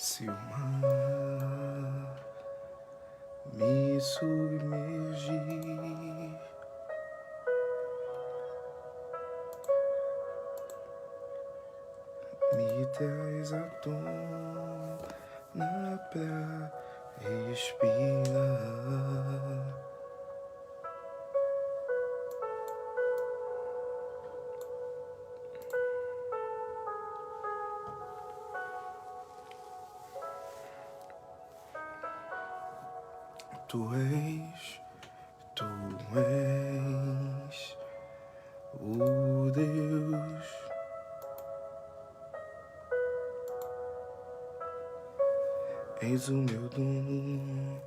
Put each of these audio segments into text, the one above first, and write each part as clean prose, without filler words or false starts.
Se o mar me submergir, me traz à tona pra respirar. Tu és o Deus és o meu dom,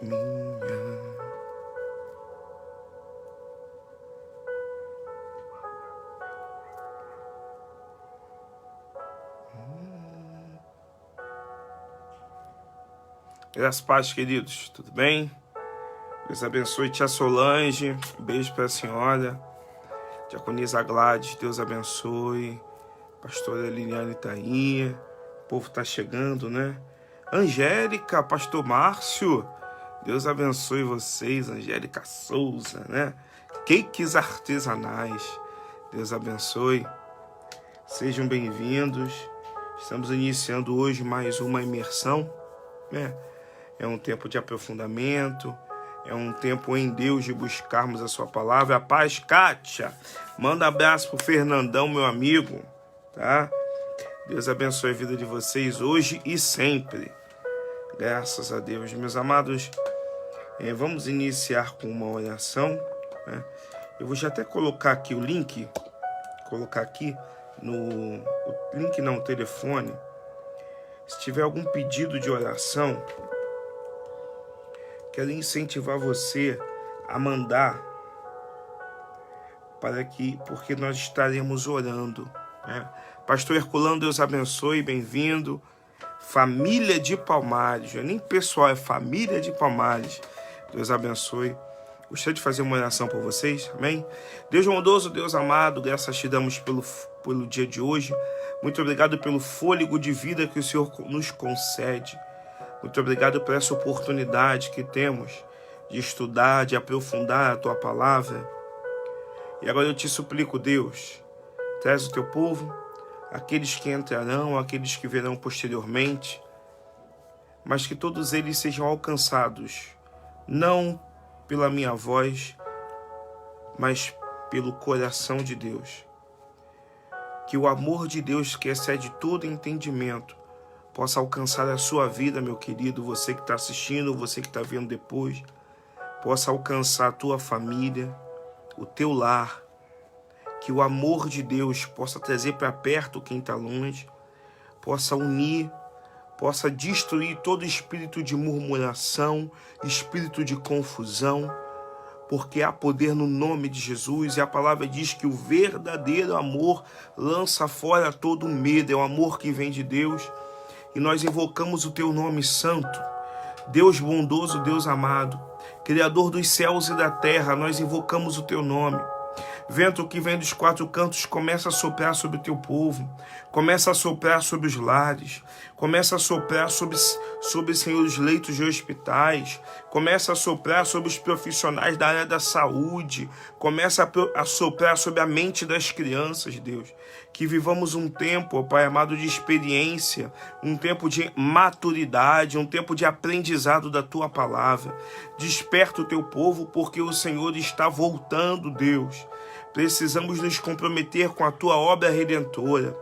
minha Graças a paz, queridos, tudo bem? Deus abençoe tia Solange, um beijo para a senhora. Diaconisa Gladys, Deus abençoe. Pastora Liliane tá aí, o povo tá chegando, né? Angélica, pastor Márcio, Deus abençoe vocês. Angélica Souza, né? Cakes artesanais, Deus abençoe. Sejam bem-vindos. Estamos iniciando hoje mais uma imersão, né? É um tempo de aprofundamento, é um tempo em Deus de buscarmos a sua palavra. A paz, Kátia. Manda abraço pro Fernandão, meu amigo, tá? Deus abençoe a vida de vocês hoje e sempre. Graças a Deus. Meus amados, vamos iniciar com uma oração, né? Eu vou já até colocar aqui o link, no telefone. Se tiver algum pedido de oração, quero incentivar você a mandar, porque nós estaremos orando, né? Pastor Herculano, Deus abençoe, bem-vindo. Família de Palmares, não é nem pessoal, é família de Palmares. Deus abençoe. Gostaria de fazer uma oração por vocês, amém? Deus bondoso, Deus amado, graças te damos pelo dia de hoje. Muito obrigado pelo fôlego de vida que o Senhor nos concede. Muito obrigado por essa oportunidade que temos de estudar, de aprofundar a Tua palavra. E agora eu te suplico, Deus, traz o Teu povo, aqueles que entrarão, aqueles que virão posteriormente, mas que todos eles sejam alcançados, não pela minha voz, mas pelo coração de Deus. Que o amor de Deus, que excede todo entendimento, possa alcançar a sua vida, meu querido, você que está assistindo, você que está vendo depois, possa alcançar a tua família, o teu lar, que o amor de Deus possa trazer para perto quem está longe, possa unir, possa destruir todo espírito de murmuração, espírito de confusão, porque há poder no nome de Jesus, e a palavra diz que o verdadeiro amor lança fora todo medo, é o amor que vem de Deus. E nós invocamos o teu nome santo, Deus bondoso, Deus amado, Criador dos céus e da terra, nós invocamos o teu nome. Vento que vem dos quatro cantos, começa a soprar sobre o teu povo, começa a soprar sobre os lares, começa a soprar sobre Senhor, os leitos de hospitais, começa a soprar sobre os profissionais da área da saúde, começa a soprar sobre a mente das crianças, Deus. Que vivamos um tempo, ó Pai amado, de experiência, um tempo de maturidade, um tempo de aprendizado da Tua palavra. Desperta o Teu povo, porque o Senhor está voltando, Deus. Precisamos nos comprometer com a Tua obra redentora.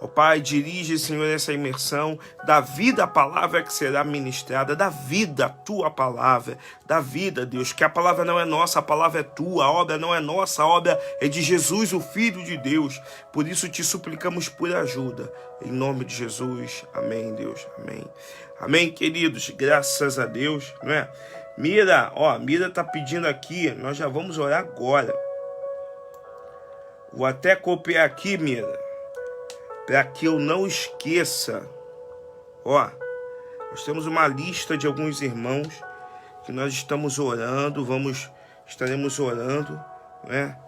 Ó Pai, dirige, Senhor, essa imersão, dá vida à palavra que será ministrada, dá vida à Tua palavra, dá vida, Deus, que a palavra não é nossa, a palavra é Tua, a obra não é nossa, a obra é de Jesus, o Filho de Deus. Por isso te suplicamos por ajuda, em nome de Jesus, amém, Deus, amém. Amém, queridos, graças a Deus, não é? Mira tá pedindo aqui, nós já vamos orar agora. Vou até copiar aqui, Mira, para que eu não esqueça. Nós temos uma lista de alguns irmãos que nós estamos orando, vamos estaremos orando, né?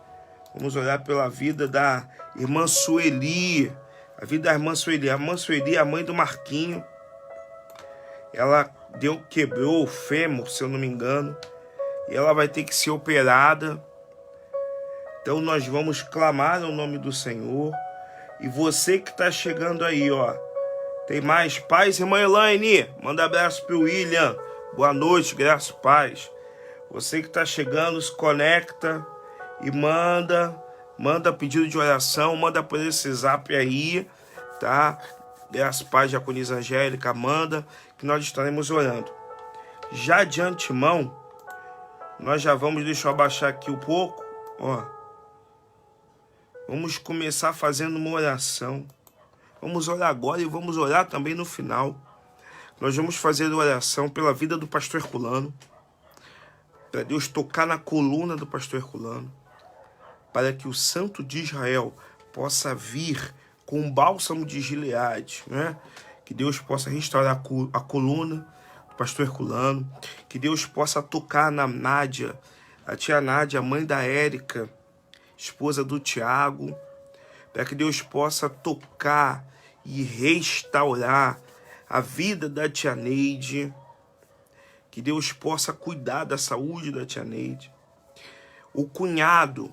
Vamos orar pela vida da irmã Sueli, a vida da irmã Sueli. A irmã Sueli é a mãe do Marquinho. Ela quebrou o fêmur, se eu não me engano, e ela vai ter que ser operada. Então nós vamos clamar no nome do Senhor. E você que está chegando aí, ó, tem mais paz, irmã Elaine, manda abraço pro William, boa noite, graças e paz. Você que está chegando, se conecta e manda pedido de oração, manda por esse zap aí, tá? Graças e paz, Diaconisa Angélica, manda, que nós estaremos orando. Já de antemão, nós já vamos, deixa eu abaixar aqui um pouco, ó. Vamos começar fazendo uma oração. Vamos orar agora e vamos orar também no final. Nós vamos fazer oração pela vida do pastor Herculano, para Deus tocar na coluna do pastor Herculano, para que o Santo de Israel possa vir com um bálsamo de Gileade, né? Que Deus possa restaurar a coluna do pastor Herculano, que Deus possa tocar na Nádia, a tia Nádia, a mãe da Érica, esposa do Tiago, para que Deus possa tocar e restaurar a vida da tia Neide, que Deus possa cuidar da saúde da tia Neide. O cunhado,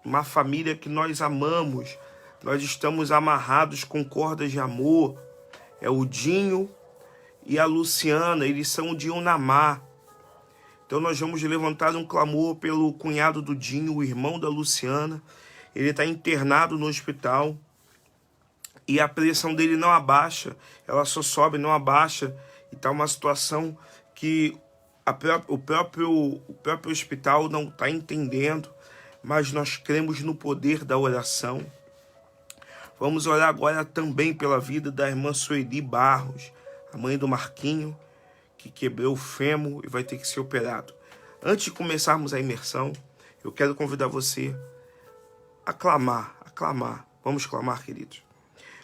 uma família que nós amamos, nós estamos amarrados com cordas de amor, é o Dinho e a Luciana, eles são de Unamar. Então nós vamos levantar um clamor pelo cunhado do Dinho, o irmão da Luciana. Ele está internado no hospital e a pressão dele não abaixa, ela só sobe, não abaixa. E está uma situação que o próprio hospital não está entendendo, mas nós cremos no poder da oração. Vamos orar agora também pela vida da irmã Sueli Barros, a mãe do Marquinho, que quebrou o fêmur e vai ter que ser operado. Antes de começarmos a imersão, eu quero convidar você a clamar. Vamos clamar, queridos.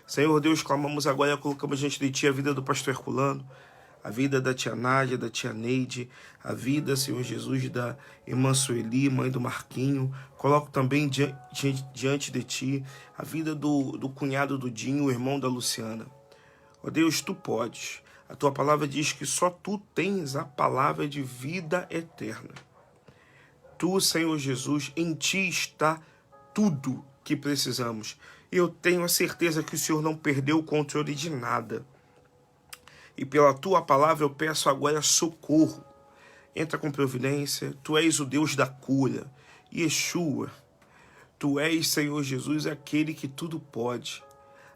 Senhor Deus, clamamos agora, colocamos diante de Ti a vida do pastor Herculano, a vida da tia Nádia, da tia Neide, a vida, Senhor Jesus, da irmã Sueli, mãe do Marquinho. Coloco também diante de Ti a vida do cunhado do Dinho, o irmão da Luciana. Ó Deus, Tu podes. A Tua palavra diz que só Tu tens a palavra de vida eterna. Tu, Senhor Jesus, em Ti está tudo que precisamos. Eu tenho a certeza que o Senhor não perdeu o controle de nada. E pela Tua palavra eu peço agora socorro. Entra com providência. Tu és o Deus da cura. Yeshua, Tu és, Senhor Jesus, aquele que tudo pode.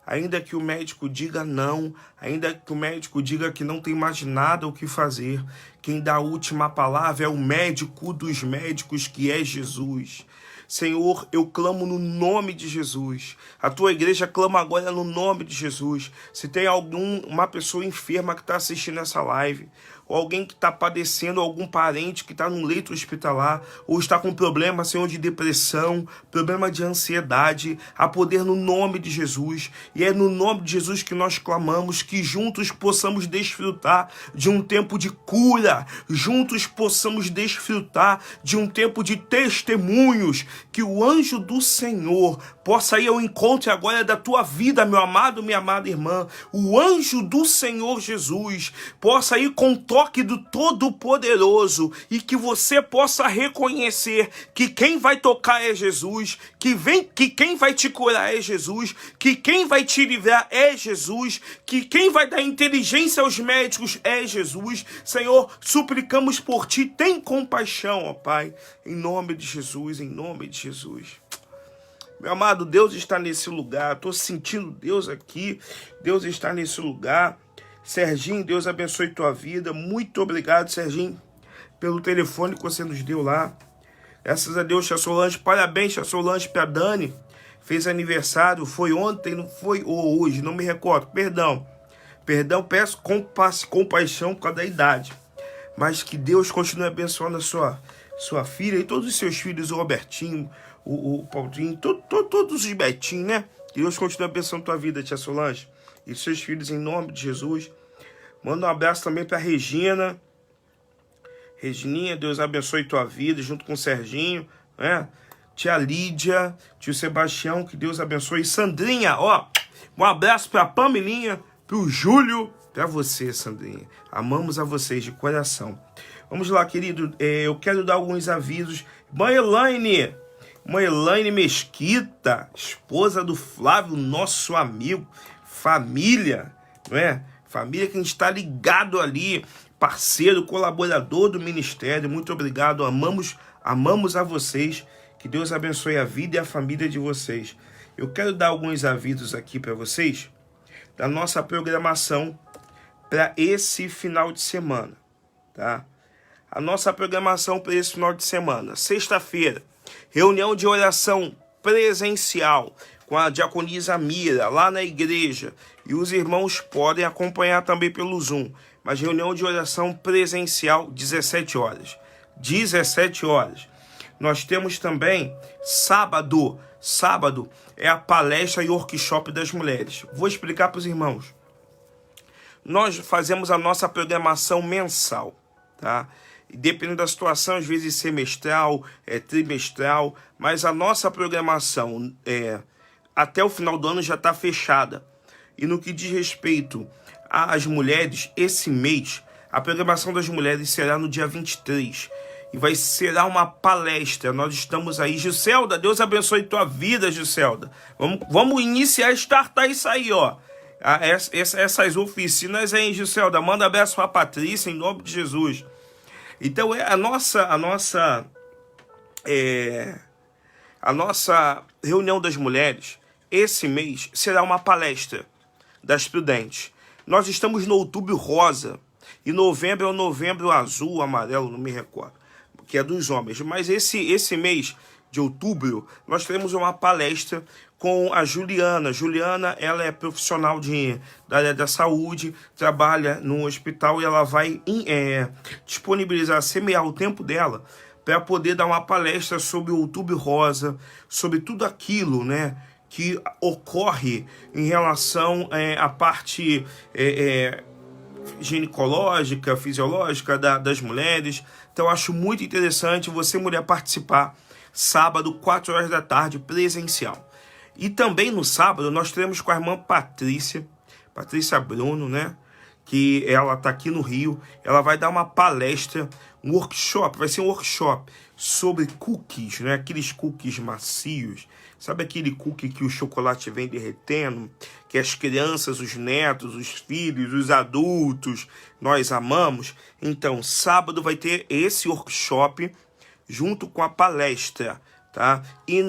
Ainda que o médico diga não, ainda que o médico diga que não tem mais nada o que fazer, quem dá a última palavra é o médico dos médicos, que é Jesus. Senhor, eu clamo no nome de Jesus. A Tua igreja clama agora no nome de Jesus. Se tem uma pessoa enferma que está assistindo essa live, ou alguém que está padecendo, algum parente que está no leito hospitalar, ou está com problema, Senhor, de depressão, problema de ansiedade, há poder no nome de Jesus. E é no nome de Jesus que nós clamamos, que juntos possamos desfrutar de um tempo de cura, juntos possamos desfrutar de um tempo de testemunhos, que o anjo do Senhor possa ir ao encontro agora da tua vida, meu amado, minha amada irmã. O anjo do Senhor Jesus possa ir com o toque do Todo-Poderoso e que você possa reconhecer que quem vai tocar é Jesus, que quem vai te curar é Jesus, que quem vai te livrar é Jesus, que quem vai dar inteligência aos médicos é Jesus. Senhor, suplicamos por Ti, tem compaixão, ó Pai, em nome de Jesus, em nome de Jesus. Meu amado, Deus está nesse lugar. Estou sentindo Deus aqui. Deus está nesse lugar. Serginho, Deus abençoe tua vida. Muito obrigado, Serginho, pelo telefone que você nos deu lá. Graças a Deus, Tia Solange. Parabéns, Tia Solange, para a Dani. Fez aniversário. Foi ontem, não foi? Ou hoje, não me recordo. Perdão, peço compaixão por causa da idade. Mas que Deus continue abençoando a sua filha e todos os seus filhos, o Robertinho, o Paulinho, todos os Betinhos, né? Que Deus continue abençoando a tua vida, Tia Solange, e seus filhos, em nome de Jesus. Manda um abraço também para Regina, Regininha, Deus abençoe tua vida, junto com o Serginho, né? Tia Lídia, tio Sebastião, que Deus abençoe. Sandrinha, ó, um abraço pra Pamelinha, pro Júlio, pra você, Sandrinha. Amamos a vocês de coração. Vamos lá, querido, eu quero dar alguns avisos. Mãe Elaine Mesquita, esposa do Flávio, nosso amigo, família, não é? Família que a gente está ligado ali, parceiro, colaborador do ministério. Muito obrigado, amamos a vocês. Que Deus abençoe a vida e a família de vocês. Eu quero dar alguns avisos aqui para vocês da nossa programação para esse final de semana, tá? A nossa programação para esse final de semana. Sexta-feira, reunião de oração presencial com a diaconisa Mira, lá na igreja. E os irmãos podem acompanhar também pelo Zoom. Mas reunião de oração presencial, 17 horas. 17 horas. Nós temos também sábado. Sábado é a palestra e workshop das mulheres. Vou explicar para os irmãos. Nós fazemos a nossa programação mensal, tá? E dependendo da situação, às vezes semestral, trimestral, mas a nossa programação até o final do ano já está fechada. E no que diz respeito às mulheres, esse mês, a programação das mulheres será no dia 23. E será uma palestra. Nós estamos aí. Giselda, Deus abençoe tua vida, Giselda. Vamos iniciar, startar isso aí, ó. Essas oficinas aí, Giselda. Manda abraço para a Patrícia, em nome de Jesus. Então, a nossa reunião das mulheres, esse mês, será uma palestra das Prudentes. Nós estamos no Outubro Rosa. E novembro é o Novembro Azul, amarelo, não me recordo, que é dos homens. Mas esse mês de outubro, nós teremos uma palestra com a Juliana. Juliana, ela é profissional da área da saúde, trabalha no hospital e ela vai disponibilizar, semear o tempo dela para poder dar uma palestra sobre o Outubro Rosa, sobre tudo aquilo, né, que ocorre em relação à parte ginecológica, fisiológica das mulheres. Então, eu acho muito interessante você, mulher, participar sábado, 4 horas da tarde, presencial. E também no sábado, nós teremos com a irmã Patrícia Bruno, né? Que ela está aqui no Rio. Ela vai dar uma palestra, um workshop, vai ser um workshop sobre cookies, né? Aqueles cookies macios. Sabe aquele cookie que o chocolate vem derretendo? Que as crianças, os netos, os filhos, os adultos, nós amamos? Então, sábado vai ter esse workshop junto com a palestra, tá? E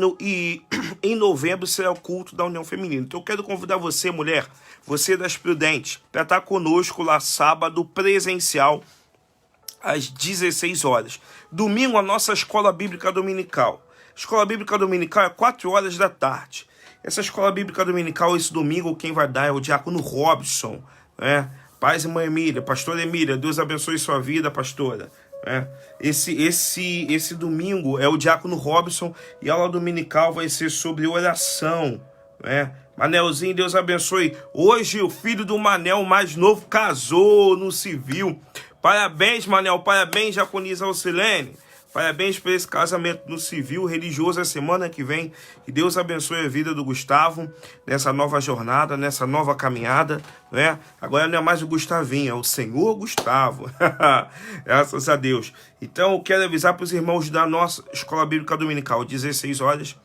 em novembro será o culto da União Feminina. Então, eu quero convidar você, mulher, você das Prudentes, para estar conosco lá sábado, presencial, às 16 horas. Domingo, a nossa Escola Bíblica Dominical. Escola Bíblica Dominical é 4 horas da tarde. Essa Escola Bíblica Dominical, esse domingo, quem vai dar é o diácono Robson, né? Paz e mãe Emília, pastora Emília, Deus abençoe sua vida, pastora. Esse domingo é o diácono Robson e a aula dominical vai ser sobre oração, né? Manelzinho, Deus abençoe. Hoje o filho do Manel, mais novo, casou no civil. Parabéns, Manel, parabéns, diaconisa Alcilene. Parabéns por esse casamento no civil religioso a semana que vem. Que Deus abençoe a vida do Gustavo nessa nova jornada, nessa nova caminhada, né? Agora não é mais o Gustavinho, é o Senhor Gustavo. Graças a Deus. Então eu quero avisar para os irmãos da nossa Escola Bíblica Dominical, 16 horas.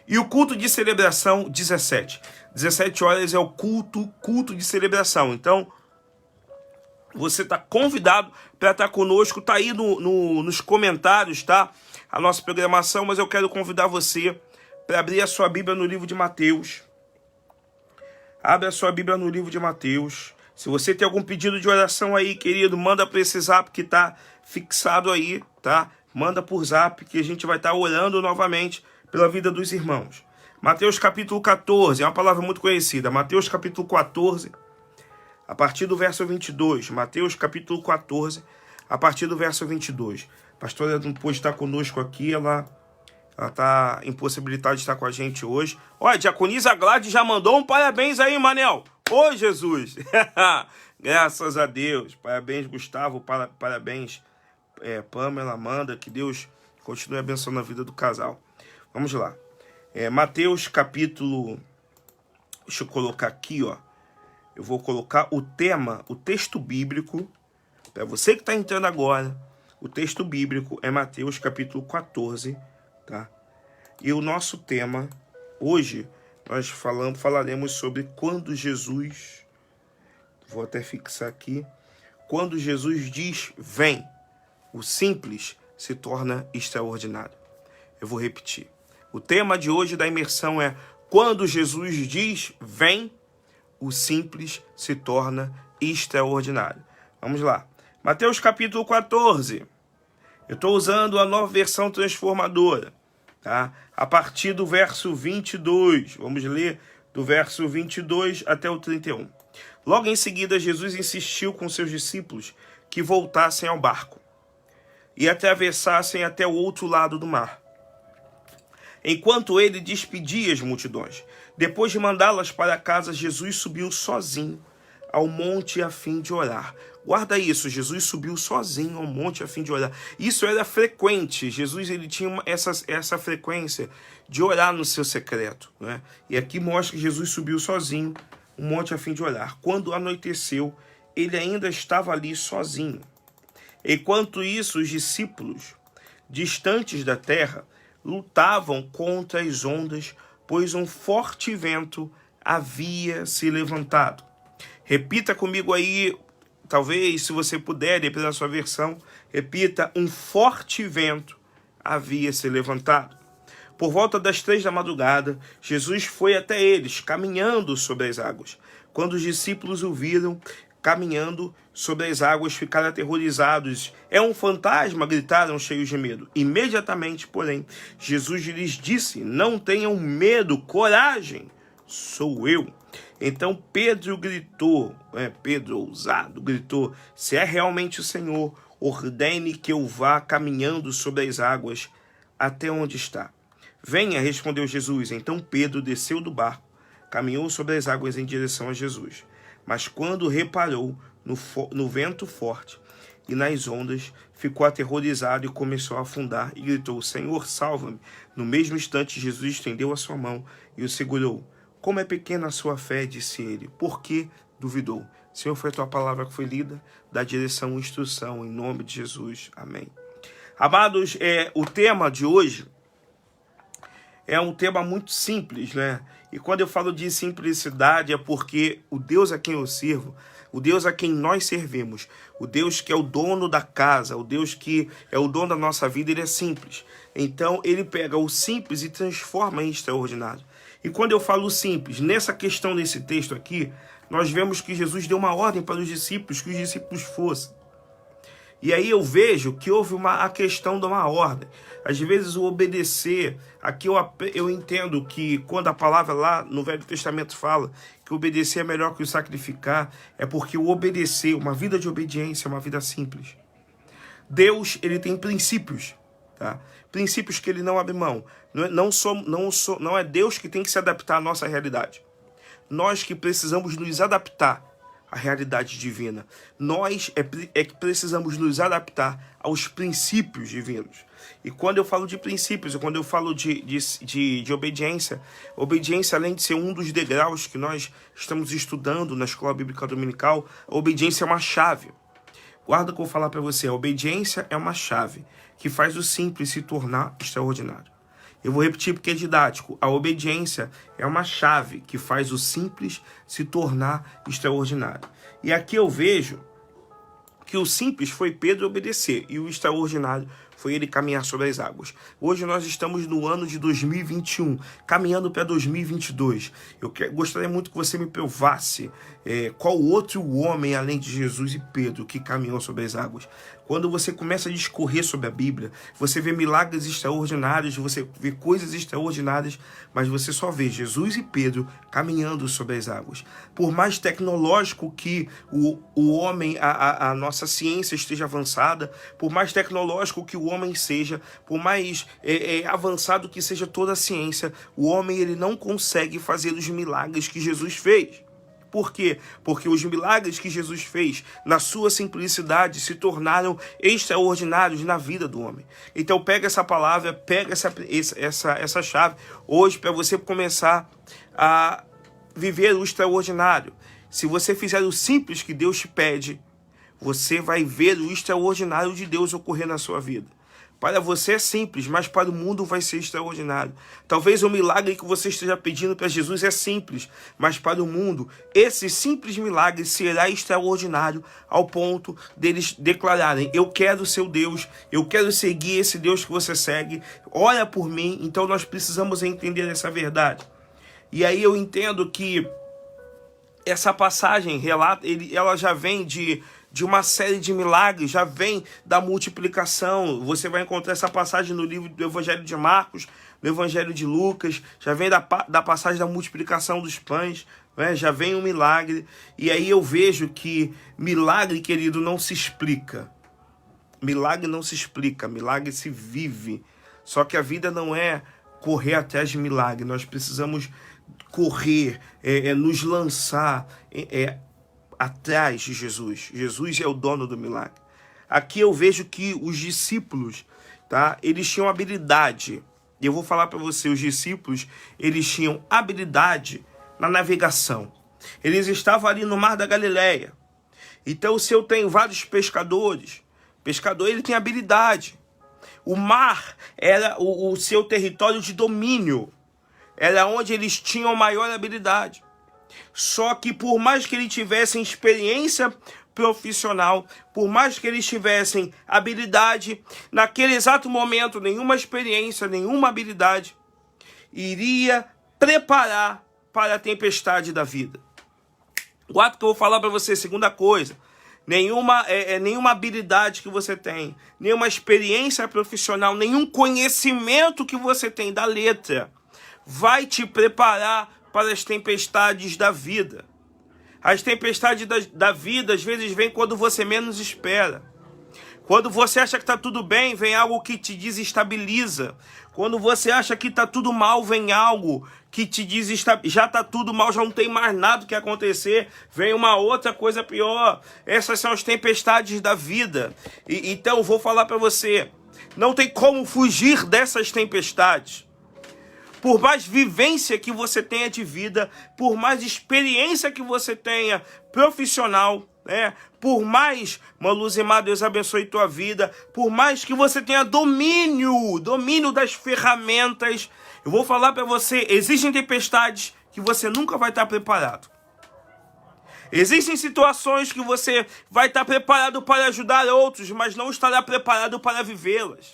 E o culto de celebração, 17. 17 horas é o culto de celebração. Então, você está convidado para estar conosco, está aí nos comentários, tá? A nossa programação, mas eu quero convidar você para abrir a sua Bíblia no livro de Mateus. Abre a sua Bíblia no livro de Mateus. Se você tem algum pedido de oração aí, querido, manda para esse zap que está fixado aí, tá? Manda por zap que a gente vai estar orando novamente pela vida dos irmãos. Mateus capítulo 14, é uma palavra muito conhecida. Mateus capítulo 14, a partir do verso 22. Mateus capítulo 14, a partir do verso 22. A pastora não pôde estar conosco aqui, ela está impossibilitada de estar com a gente hoje. Olha, a diaconisa Gladys já mandou um parabéns aí, Manel. Ô, Jesus! Graças a Deus. Parabéns, Gustavo. Parabéns, Pamela, Amanda, que Deus continue abençoando a vida do casal. Vamos lá. Mateus capítulo... Deixa eu colocar aqui, ó. Eu vou colocar o tema, o texto bíblico. Para você que está entrando agora, o texto bíblico é Mateus capítulo 14, tá? E o nosso tema, hoje, nós falaremos sobre quando Jesus... Vou até fixar aqui. Quando Jesus diz, vem, o simples se torna extraordinário. Eu vou repetir. O tema de hoje da imersão é quando Jesus diz, vem, o simples se torna extraordinário. Vamos lá. Mateus capítulo 14. Eu estou usando a nova versão transformadora, tá? A partir do verso 22. Vamos ler do verso 22 até o 31. Logo em seguida, Jesus insistiu com seus discípulos que voltassem ao barco e atravessassem até o outro lado do mar, enquanto ele despedia as multidões. Depois de mandá-las para casa, Jesus subiu sozinho ao monte a fim de orar. Guarda isso, Jesus subiu sozinho ao monte a fim de orar. Isso era frequente, Jesus ele tinha essa frequência de orar no seu secreto, né? E aqui mostra que Jesus subiu sozinho um monte a fim de orar. Quando anoiteceu, ele ainda estava ali sozinho. Enquanto isso, os discípulos, distantes da terra, lutavam contra as ondas, pois um forte vento havia se levantado. Repita comigo aí, talvez, se você puder, dependendo da sua versão, repita, um forte vento havia se levantado. Por volta das 3 da madrugada, Jesus foi até eles, caminhando sobre as águas. Quando os discípulos o viram caminhando sobre as águas, ficaram aterrorizados. É um fantasma, gritaram cheios de medo. Imediatamente, porém, Jesus lhes disse, não tenham medo, coragem, sou eu. Então Pedro gritou, Pedro ousado gritou, se é realmente o Senhor, ordene que eu vá caminhando sobre as águas até onde está. Venha, respondeu Jesus. Então Pedro desceu do barco, caminhou sobre as águas em direção a Jesus. Mas quando reparou no vento forte e nas ondas, ficou aterrorizado e começou a afundar e gritou, Senhor, salva-me. No mesmo instante, Jesus estendeu a sua mão e o segurou. Como é pequena a sua fé, disse ele. Por que duvidou? Senhor, foi a tua palavra que foi lida, dá direção e instrução, em nome de Jesus. Amém. Amados, o tema de hoje é um tema muito simples, né? E quando eu falo de simplicidade é porque o Deus a quem eu sirvo, o Deus a quem nós servimos, o Deus que é o dono da casa, o Deus que é o dono da nossa vida, ele é simples. Então ele pega o simples e transforma em extraordinário. E quando eu falo simples, nessa questão desse texto aqui, nós vemos que Jesus deu uma ordem para os discípulos, que os discípulos fossem. E aí eu vejo que houve a questão de uma ordem. Às vezes o obedecer, aqui eu entendo que quando a palavra lá no Velho Testamento fala que obedecer é melhor que o sacrificar, é porque o obedecer, uma vida de obediência, é uma vida simples. Deus, ele tem princípios, tá? Princípios que ele não abre mão. Não é Deus que tem que se adaptar à nossa realidade. Nós que precisamos nos adaptar a realidade divina. Nós é que precisamos nos adaptar aos princípios divinos. E quando eu falo de princípios, quando eu falo de obediência, obediência, além de ser um dos degraus que nós estamos estudando na Escola Bíblica Dominical, a obediência é uma chave. Guarda o que eu vou falar para você, a obediência é uma chave que faz o simples se tornar extraordinário. Eu vou repetir porque é didático. A obediência é uma chave que faz o simples se tornar extraordinário. E aqui eu vejo que o simples foi Pedro obedecer e o extraordinário foi ele caminhar sobre as águas. Hoje nós estamos no ano de 2021, caminhando para 2022. Eu gostaria muito que você me provasse qual outro homem, além de Jesus e Pedro, que caminhou sobre as águas. Quando você começa a discorrer sobre a Bíblia, você vê milagres extraordinários, você vê coisas extraordinárias, mas você só vê Jesus e Pedro caminhando sobre as águas. Por mais tecnológico que o homem, a nossa ciência esteja avançada, por mais tecnológico que o homem seja, por mais avançado que seja toda a ciência, o homem ele não consegue fazer os milagres que Jesus fez. Por quê? Porque os milagres que Jesus fez, na sua simplicidade, se tornaram extraordinários na vida do homem. Então pega essa palavra, pega essa chave hoje para você começar a viver o extraordinário. Se você fizer o simples que Deus te pede, você vai ver o extraordinário de Deus ocorrer na sua vida. Para você é simples, mas para o mundo vai ser extraordinário. Talvez o milagre que você esteja pedindo para Jesus é simples, mas para o mundo, esse simples milagre será extraordinário ao ponto deles declararem: eu quero ser o Deus, eu quero seguir esse Deus que você segue, ora por mim. Então nós precisamos entender essa verdade. E aí eu entendo que essa passagem ela já vem de uma série de milagres, já vem da multiplicação. Você vai encontrar essa passagem no livro do Evangelho de Marcos, no Evangelho de Lucas, já vem da passagem da multiplicação dos pães, né? Já vem um milagre. E aí eu vejo que milagre, querido, não se explica. Milagre não se explica, milagre se vive. Só que a vida não é correr atrás de milagre, nós precisamos correr, nos lançar atrás de Jesus. Jesus é o dono do milagre. Aqui eu vejo que os discípulos, tá? Eles tinham habilidade. E eu vou falar para você, os discípulos, eles tinham habilidade na navegação. Eles estavam ali no Mar da Galileia. Então, se eu tenho vários pescadores, pescador ele tem habilidade. O mar era o seu território de domínio. Era onde eles tinham maior habilidade. Só que por mais que eles tivessem experiência profissional, por mais que eles tivessem habilidade, naquele exato momento, nenhuma experiência, nenhuma habilidade iria preparar para a tempestade da vida. O ato que eu vou falar para você, segunda coisa, nenhuma habilidade que você tem, nenhuma experiência profissional, nenhum conhecimento que você tem da letra vai te preparar para as tempestades da vida. As tempestades da vida, às vezes, vêm quando você menos espera. Quando você acha que está tudo bem, vem algo que te desestabiliza. Quando você acha que está tudo mal, vem algo que te desestabiliza. Já está tudo mal, já não tem mais nada que acontecer. Vem uma outra coisa pior. Essas são as tempestades da vida. Então, eu vou falar para você. Não tem como fugir dessas tempestades. Por mais vivência que você tenha de vida, por mais experiência que você tenha profissional, né? Por mais, Maluzimar, Deus abençoe tua vida, por mais que você tenha domínio das ferramentas, eu vou falar para você, existem tempestades que você nunca vai estar preparado. Existem situações que você vai estar preparado para ajudar outros, mas não estará preparado para vivê-las.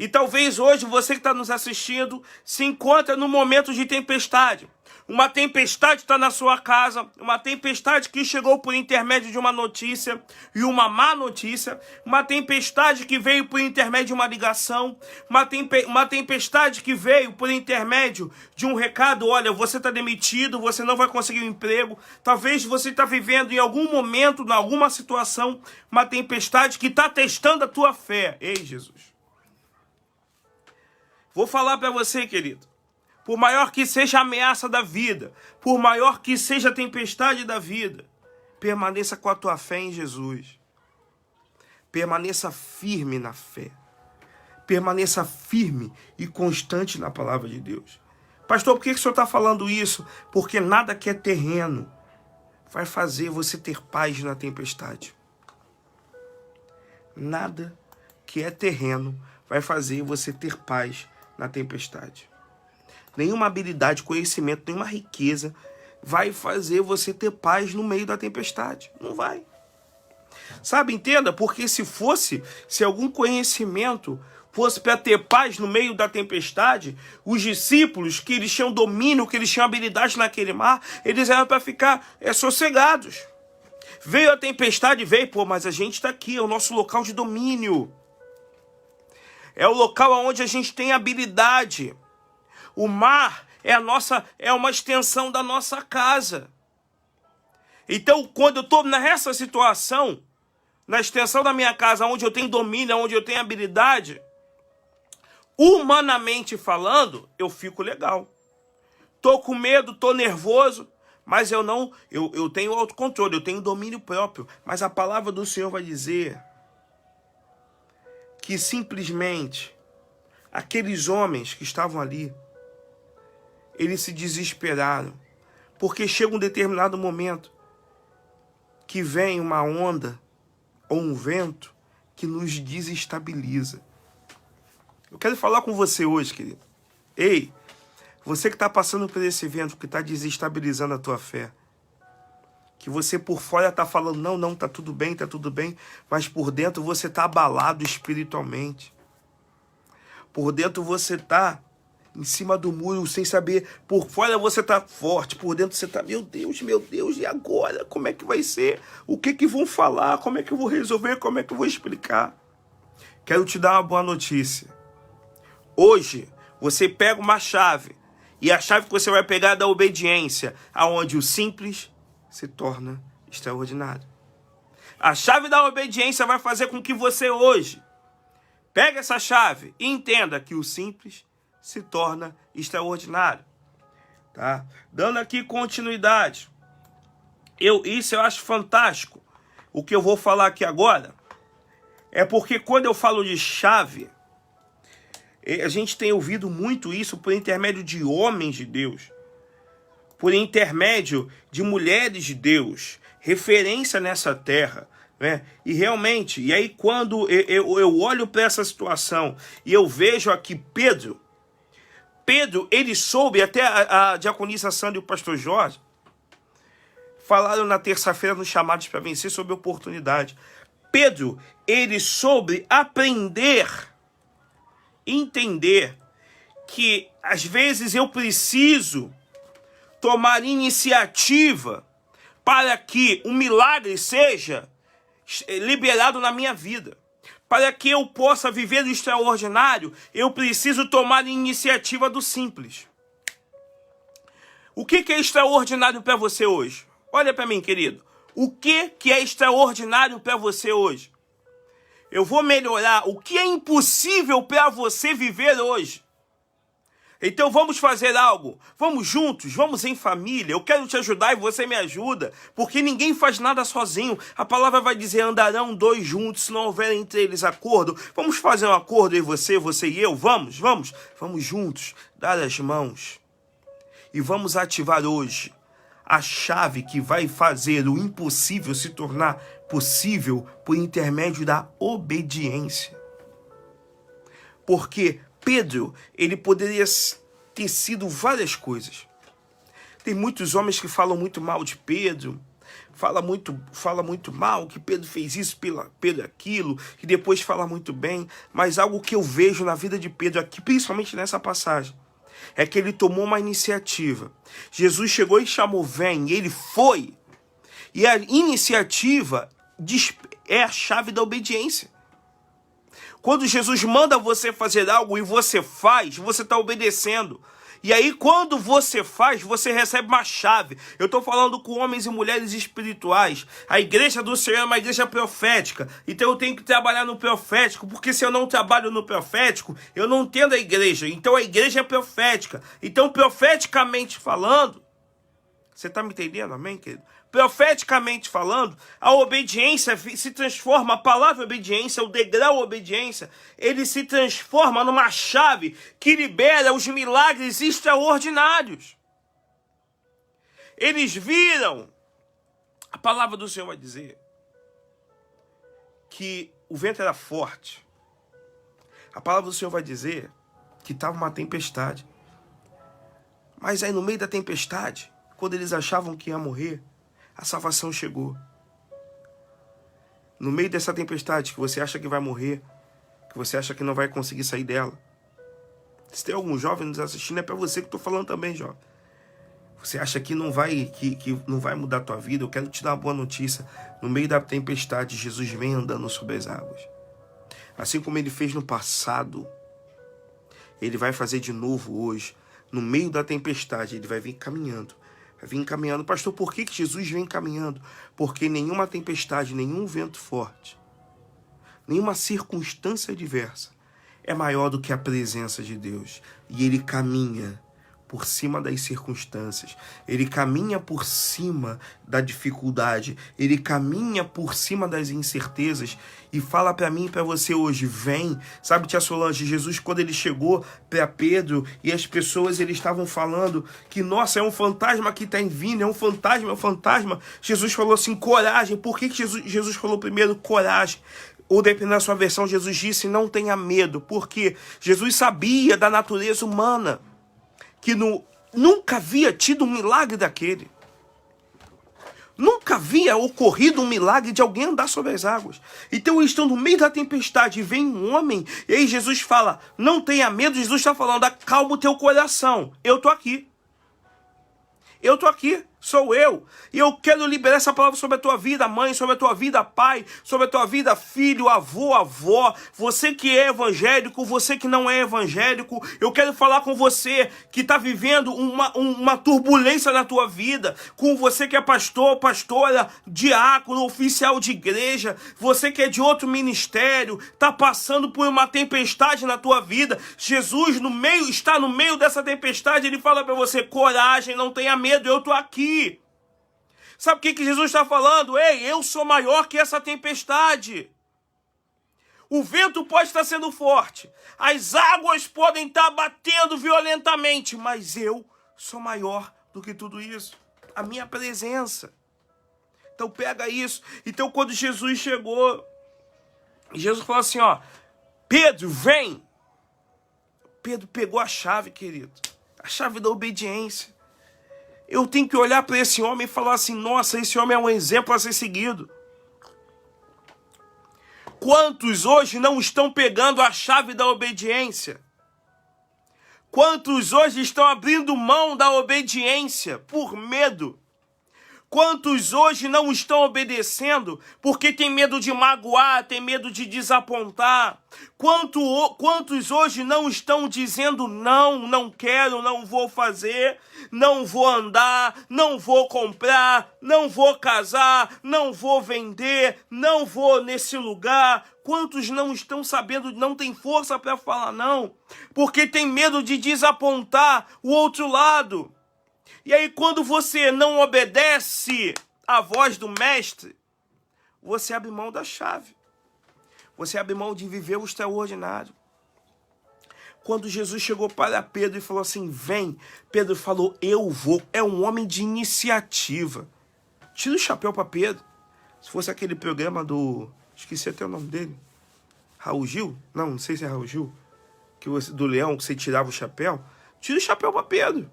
E talvez hoje você que está nos assistindo se encontra num momento de tempestade. Uma tempestade está na sua casa, uma tempestade que chegou por intermédio de uma notícia e uma má notícia, uma tempestade que veio por intermédio de uma ligação, uma tempestade que veio por intermédio de um recado: olha, você está demitido, você não vai conseguir um emprego. Talvez você está vivendo em algum momento, em alguma situação, uma tempestade que está testando a tua fé. Ei, Jesus. Vou falar para você, querido, por maior que seja a ameaça da vida, por maior que seja a tempestade da vida, permaneça com a tua fé em Jesus. Permaneça firme na fé. Permaneça firme e constante na palavra de Deus. Pastor, por que o senhor está falando isso? Porque nada que é terreno vai fazer você ter paz na tempestade. Nada que é terreno vai fazer você ter paz na tempestade. Nenhuma habilidade, conhecimento, nenhuma riqueza vai fazer você ter paz no meio da tempestade. Não vai. Sabe, entenda, porque se algum conhecimento fosse para ter paz no meio da tempestade, os discípulos, que eles tinham domínio, que eles tinham habilidade naquele mar, eles eram para ficar sossegados. Veio a tempestade, mas a gente está aqui, é o nosso local de domínio. É o local onde a gente tem habilidade. O mar é uma extensão da nossa casa. Então, quando eu estou nessa situação, na extensão da minha casa, onde eu tenho domínio, onde eu tenho habilidade, humanamente falando, eu fico legal. tô com medo, tô nervoso, mas eu tenho autocontrole, eu tenho domínio próprio. Mas a palavra do Senhor vai dizer que simplesmente aqueles homens que estavam ali, eles se desesperaram, porque chega um determinado momento que vem uma onda ou um vento que nos desestabiliza. Eu quero falar com você hoje, querido. Ei, você que está passando por esse vento que está desestabilizando a tua fé, que você por fora está falando, não, tá tudo bem, mas por dentro você está abalado espiritualmente. Por dentro você está em cima do muro sem saber, por fora você está forte, por dentro você está, meu Deus, e agora? Como é que vai ser? O que vão falar? Como é que eu vou resolver? Como é que eu vou explicar? Quero te dar uma boa notícia. Hoje, você pega uma chave, e a chave que você vai pegar é da obediência, aonde o simples se torna extraordinário. A chave da obediência vai fazer com que você hoje pegue essa chave e entenda que o simples se torna extraordinário. Tá? Dando aqui continuidade. Isso eu acho fantástico. O que eu vou falar aqui agora é porque quando eu falo de chave, a gente tem ouvido muito isso por intermédio de homens de Deus, por intermédio de mulheres de Deus, referência nessa terra, né? E realmente, e aí quando eu olho para essa situação e eu vejo aqui Pedro, ele soube, até a diaconisa Sandra e o pastor Jorge falaram na terça-feira nos chamados para vencer sobre oportunidade. Pedro, ele soube aprender, entender que às vezes eu preciso tomar iniciativa para que um milagre seja liberado na minha vida. Para que eu possa viver o extraordinário, eu preciso tomar a iniciativa do simples. O que é extraordinário para você hoje? Olha para mim, querido. O que é extraordinário para você hoje? Eu vou melhorar o que é impossível para você viver hoje. Então vamos fazer algo, vamos juntos, vamos em família, eu quero te ajudar e você me ajuda, porque ninguém faz nada sozinho. A palavra vai dizer, andarão dois juntos, se não houver entre eles acordo. Vamos fazer um acordo em você e eu, vamos juntos, dar as mãos. E vamos ativar hoje a chave que vai fazer o impossível se tornar possível por intermédio da obediência. Porque Pedro, ele poderia ter sido várias coisas. Tem muitos homens que falam muito mal de Pedro, fala muito mal, que Pedro fez isso, Pedro aquilo, que depois fala muito bem, mas algo que eu vejo na vida de Pedro aqui, principalmente nessa passagem, é que ele tomou uma iniciativa. Jesus chegou e chamou, vem, e ele foi. E a iniciativa é a chave da obediência. Quando Jesus manda você fazer algo e você faz, você está obedecendo. E aí, quando você faz, você recebe uma chave. Eu estou falando com homens e mulheres espirituais. A igreja do Senhor é uma igreja profética. Então eu tenho que trabalhar no profético, porque se eu não trabalho no profético, eu não entendo a igreja. Então a igreja é profética. Então, profeticamente falando, você está me entendendo, amém, querido? Profeticamente falando, a obediência se transforma, a palavra obediência, o degrau obediência, ele se transforma numa chave que libera os milagres extraordinários. Eles viram, a palavra do Senhor vai dizer, que o vento era forte. A palavra do Senhor vai dizer que estava uma tempestade. Mas aí no meio da tempestade, quando eles achavam que ia morrer, a salvação chegou. No meio dessa tempestade que você acha que vai morrer, que você acha que não vai conseguir sair dela. Se tem algum jovem nos assistindo, é para você que estou falando também, jovem. Você acha que não vai mudar a tua vida? Eu quero te dar uma boa notícia. No meio da tempestade, Jesus vem andando sobre as águas. Assim como ele fez no passado, ele vai fazer de novo hoje. No meio da tempestade, ele vai vir caminhando. Pastor, por que Jesus vem caminhando? Porque nenhuma tempestade, nenhum vento forte, nenhuma circunstância adversa é maior do que a presença de Deus. E ele caminha por cima das circunstâncias, ele caminha por cima da dificuldade, ele caminha por cima das incertezas e fala para mim e para você hoje, vem. Sabe, tia Solange, Jesus, quando ele chegou para Pedro e as pessoas eles estavam falando que, nossa, é um fantasma que está vindo, é um fantasma, Jesus falou assim, coragem. Por que Jesus falou primeiro coragem? Ou dependendo da sua versão, Jesus disse, não tenha medo, porque Jesus sabia da natureza humana, que nunca havia tido um milagre daquele. Nunca havia ocorrido um milagre de alguém andar sobre as águas. Então eles estão no meio da tempestade e vem um homem, e aí Jesus fala, não tenha medo. Jesus está falando, acalma o teu coração, eu estou aqui. Eu estou aqui, sou eu. E eu quero liberar essa palavra sobre a tua vida, mãe, sobre a tua vida, pai, sobre a tua vida, filho, avô, avó. Você que é evangélico, você que não é evangélico. Eu quero falar com você que está vivendo uma turbulência na tua vida. Com você que é pastor, pastora, diácono, oficial de igreja. Você que é de outro ministério, está passando por uma tempestade na tua vida. Jesus está no meio dessa tempestade. Ele fala para você, coragem, não tenha medo, eu estou aqui. Sabe o que Jesus está falando? Ei, eu sou maior que essa tempestade. O vento pode estar sendo forte, as águas podem estar batendo violentamente, mas eu sou maior do que tudo isso. A minha presença. Então pega isso. Então quando Jesus chegou, Jesus falou assim, ó, Pedro, vem. Pedro pegou a chave, querido. A chave da obediência. Eu tenho que olhar para esse homem e falar assim, nossa, esse homem é um exemplo a ser seguido. Quantos hoje não estão pegando a chave da obediência? Quantos hoje estão abrindo mão da obediência por medo? Quantos hoje não estão obedecendo porque tem medo de magoar, tem medo de desapontar? Quantos hoje não estão dizendo não quero, não vou fazer, não vou andar, não vou comprar, não vou casar, não vou vender, não vou nesse lugar? Quantos não estão sabendo, não tem força para falar não, porque tem medo de desapontar o outro lado? E aí, quando você não obedece à voz do mestre, você abre mão da chave. Você abre mão de viver o extraordinário. Quando Jesus chegou para Pedro e falou assim, vem, Pedro falou, eu vou. É um homem de iniciativa. Tira o chapéu para Pedro. Se fosse aquele programa do... Esqueci até o nome dele. Raul Gil? Não sei se é Raul Gil. Do leão, que você tirava o chapéu. Tira o chapéu para Pedro.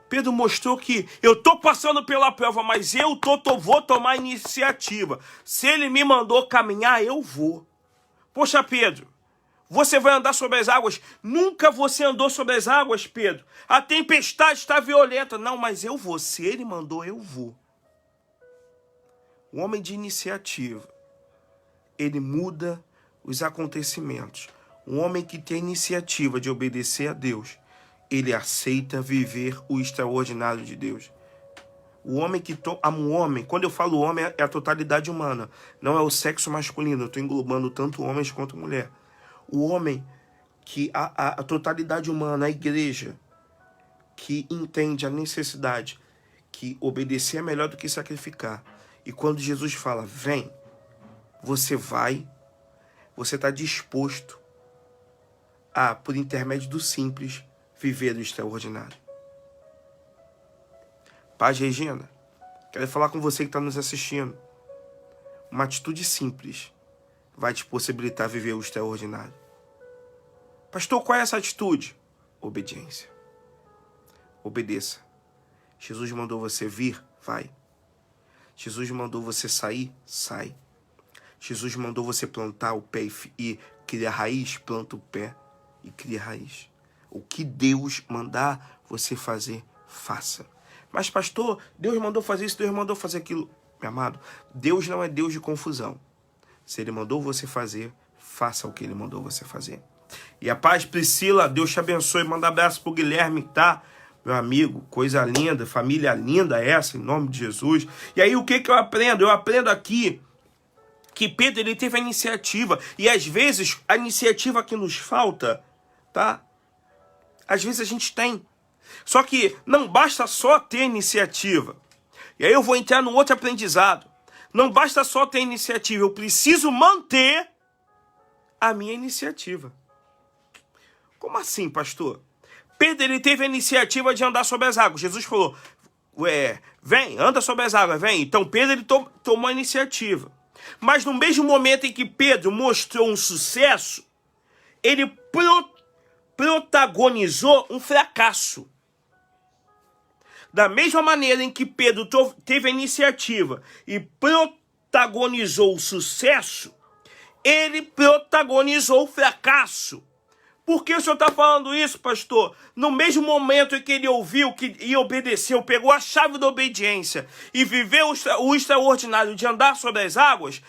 Pedro mostrou que eu estou passando pela prova, mas eu vou tomar iniciativa. Se ele me mandou caminhar, eu vou. Poxa, Pedro, você vai andar sobre as águas? Nunca você andou sobre as águas, Pedro. A tempestade está violenta. Não, mas eu vou. Se ele mandou, eu vou. O homem de iniciativa, ele muda os acontecimentos. Um homem que tem iniciativa de obedecer a Deus, ele aceita viver o extraordinário de Deus. O homem quando eu falo homem, é a totalidade humana. Não é o sexo masculino, eu estou englobando tanto homens quanto mulher. O homem que a totalidade humana, a igreja, que entende a necessidade, que obedecer é melhor do que sacrificar. E quando Jesus fala, vem, você vai, você está disposto a, por intermédio do simples, viver o extraordinário. Paz, Regina, quero falar com você que está nos assistindo. Uma atitude simples vai te possibilitar viver o extraordinário. Pastor, qual é essa atitude? Obediência. Obedeça. Jesus mandou você vir, vai. Jesus mandou você sair, sai. Jesus mandou você plantar o pé e criar raiz, planta o pé e cria raiz. O que Deus mandar você fazer, faça. Mas pastor, Deus mandou fazer isso, Deus mandou fazer aquilo. Meu amado, Deus não é Deus de confusão. Se Ele mandou você fazer, faça o que Ele mandou você fazer. E a paz, Priscila, Deus te abençoe. Manda abraço pro Guilherme, tá? Meu amigo, coisa linda, família linda essa, em nome de Jesus. E aí o que eu aprendo? Eu aprendo aqui que Pedro, ele teve a iniciativa. E às vezes, a iniciativa que nos falta, tá? Às vezes a gente tem. Só que não basta só ter iniciativa. E aí eu vou entrar num outro aprendizado. Não basta só ter iniciativa, eu preciso manter a minha iniciativa. Como assim, pastor? Pedro, ele teve a iniciativa de andar sobre as águas. Jesus falou, vem, anda sobre as águas, vem. Então Pedro, ele tomou a iniciativa. Mas no mesmo momento em que Pedro mostrou um sucesso, ele protagonizou um fracasso. Da mesma maneira em que Pedro teve a iniciativa e protagonizou o sucesso, ele protagonizou o fracasso. Por que o senhor está falando isso, pastor? No mesmo momento em que ele ouviu e obedeceu, pegou a chave da obediência e viveu o extraordinário de andar sobre as águas,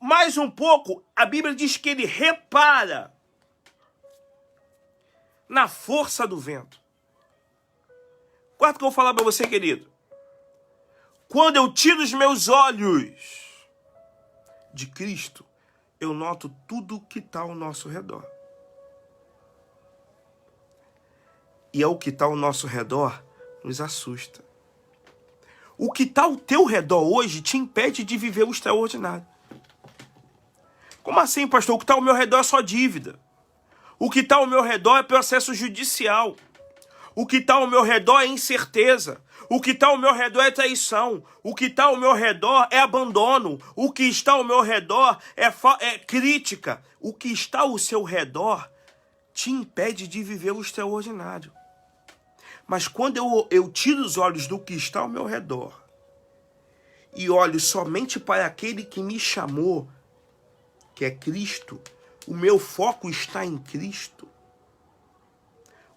mais um pouco, a Bíblia diz que ele repara na força do vento. Quarto que eu vou falar para você, querido. Quando eu tiro os meus olhos de Cristo, eu noto tudo que está ao nosso redor. E é o que está ao nosso redor nos assusta. O que está ao teu redor hoje te impede de viver o extraordinário. Como assim, pastor? O que está ao meu redor é só dívida. O que está ao meu redor é processo judicial. O que está ao meu redor é incerteza. O que está ao meu redor é traição. O que está ao meu redor é abandono. O que está ao meu redor é crítica. O que está ao seu redor te impede de viver o extraordinário. Mas quando eu tiro os olhos do que está ao meu redor e olho somente para aquele que me chamou, que é Cristo, o meu foco está em Cristo,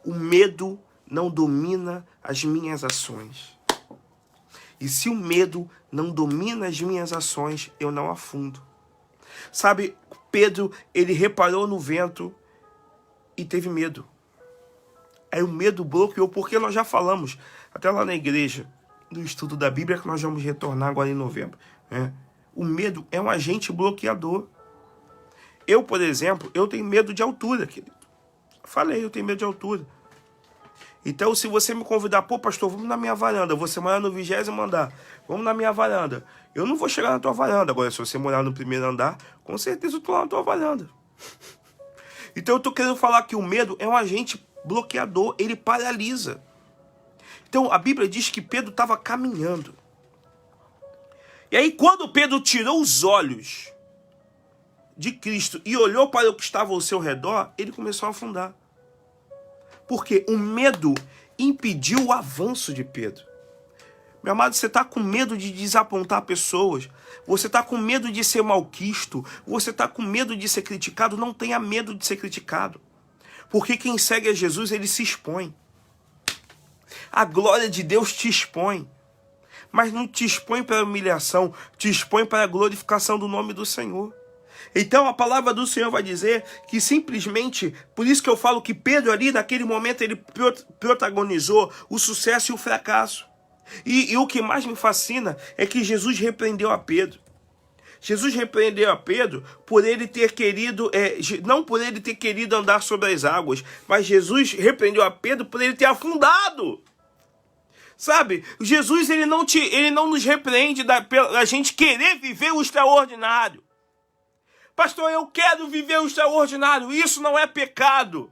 o medo não domina as minhas ações. E se o medo não domina as minhas ações, eu não afundo. Sabe, Pedro, ele reparou no vento e teve medo. Aí o medo bloqueou, porque nós já falamos, até lá na igreja, no estudo da Bíblia, que nós vamos retornar agora em novembro, né? O medo é um agente bloqueador. Eu, por exemplo, eu tenho medo de altura, querido. Falei, eu tenho medo de altura. Então, se você me convidar, pô, pastor, vamos na minha varanda, você mora no 20º andar, vamos na minha varanda. Eu não vou chegar na tua varanda. Agora, se você morar no primeiro andar, com certeza eu tô lá na tua varanda. Então, eu tô querendo falar que o medo é um agente bloqueador, ele paralisa. Então, a Bíblia diz que Pedro estava caminhando. E aí, quando Pedro tirou os olhos de Cristo e olhou para o que estava ao seu redor, ele começou a afundar. Porque o medo impediu o avanço de Pedro. Meu amado, você está com medo de desapontar pessoas. Você está com medo de ser malquisto. Você está com medo de ser criticado. Não tenha medo de ser criticado. Porque quem segue a Jesus, ele se expõe. A glória de Deus te expõe. Mas não te expõe para a humilhação. Te expõe para a glorificação do nome do Senhor. Então a palavra do Senhor vai dizer que simplesmente, por isso que eu falo que Pedro ali, naquele momento, ele protagonizou o sucesso e o fracasso. E o que mais me fascina é que Jesus repreendeu a Pedro. Jesus repreendeu a Pedro por ele ter querido, não por ele ter querido andar sobre as águas, mas Jesus repreendeu a Pedro por ele ter afundado. Sabe, Jesus ele não nos repreende da gente querer viver o extraordinário. Pastor, eu quero viver o extraordinário. Isso não é pecado.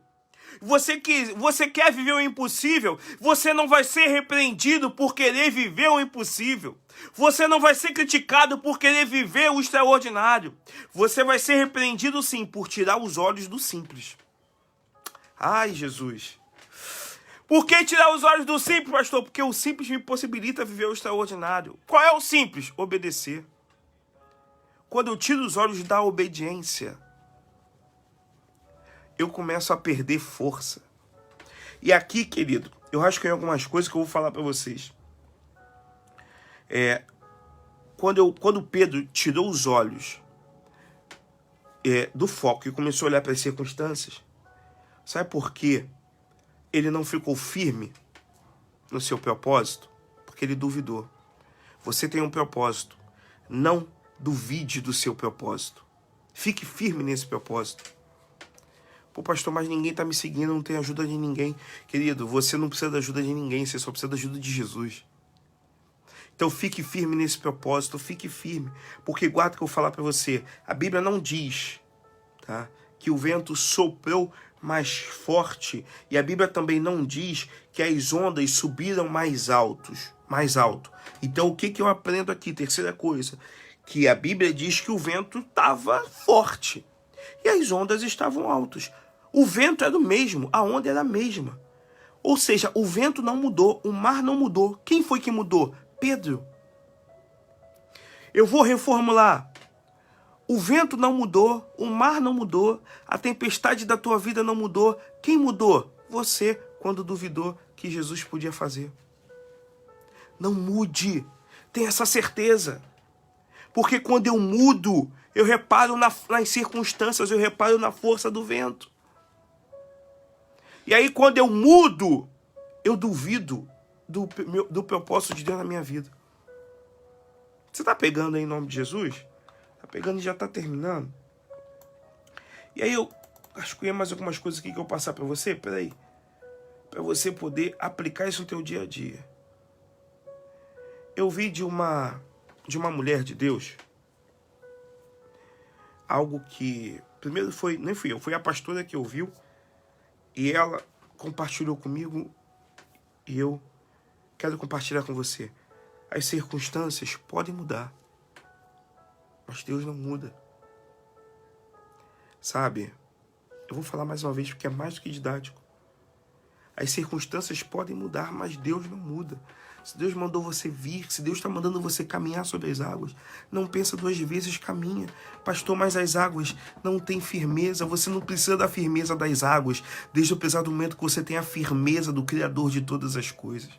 Você quer viver o impossível, você não vai ser repreendido por querer viver o impossível. Você não vai ser criticado por querer viver o extraordinário. Você vai ser repreendido sim por tirar os olhos do simples. Ai, Jesus. Por que tirar os olhos do simples, pastor? Porque o simples me possibilita viver o extraordinário. Qual é o simples? Obedecer. Quando eu tiro os olhos da obediência, eu começo a perder força. E aqui, querido, eu rascunhei algumas coisas que eu vou falar para vocês. Quando Pedro tirou os olhos do foco e começou a olhar para as circunstâncias, sabe por quê? Ele não ficou firme no seu propósito? Porque ele duvidou. Você tem um propósito. Não duvide do seu propósito. Fique firme nesse propósito. Pô, pastor, mas ninguém está me seguindo, não tem ajuda de ninguém. Querido, você não precisa da ajuda de ninguém, você só precisa da ajuda de Jesus. Então fique firme nesse propósito, fique firme. Porque guarda o que eu vou falar para você. A Bíblia não diz, tá, que o vento soprou mais forte. E a Bíblia também não diz que as ondas subiram mais alto. Então o que eu aprendo aqui? Terceira coisa, que a Bíblia diz que o vento estava forte. E as ondas estavam altas. O vento era o mesmo, a onda era a mesma. Ou seja, o vento não mudou, o mar não mudou. Quem foi que mudou? Pedro. Eu vou reformular. O vento não mudou, o mar não mudou, a tempestade da tua vida não mudou. Quem mudou? Você, quando duvidou que Jesus podia fazer. Não mude. Tenha essa certeza. Porque quando eu mudo, eu reparo nas circunstâncias, eu reparo na força do vento. E aí, quando eu mudo, eu duvido do propósito de Deus na minha vida. Você está pegando aí em nome de Jesus? Está pegando e já está terminando? E aí, eu acho que mais algumas coisas aqui que eu passar para você. Peraí. Para você poder aplicar isso no teu dia a dia. Eu vi de uma mulher de Deus algo que... Primeiro nem fui eu, foi a pastora que ouviu. E ela compartilhou comigo e eu quero compartilhar com você. As circunstâncias podem mudar, mas Deus não muda. Sabe? Eu vou falar mais uma vez porque é mais do que didático. As circunstâncias podem mudar, mas Deus não muda. Se Deus mandou você vir, se Deus está mandando você caminhar sobre as águas, não pensa duas vezes, caminha. Pastor, mas as águas não têm firmeza. Você não precisa da firmeza das águas, desde o pesado momento que você tem a firmeza do Criador de todas as coisas.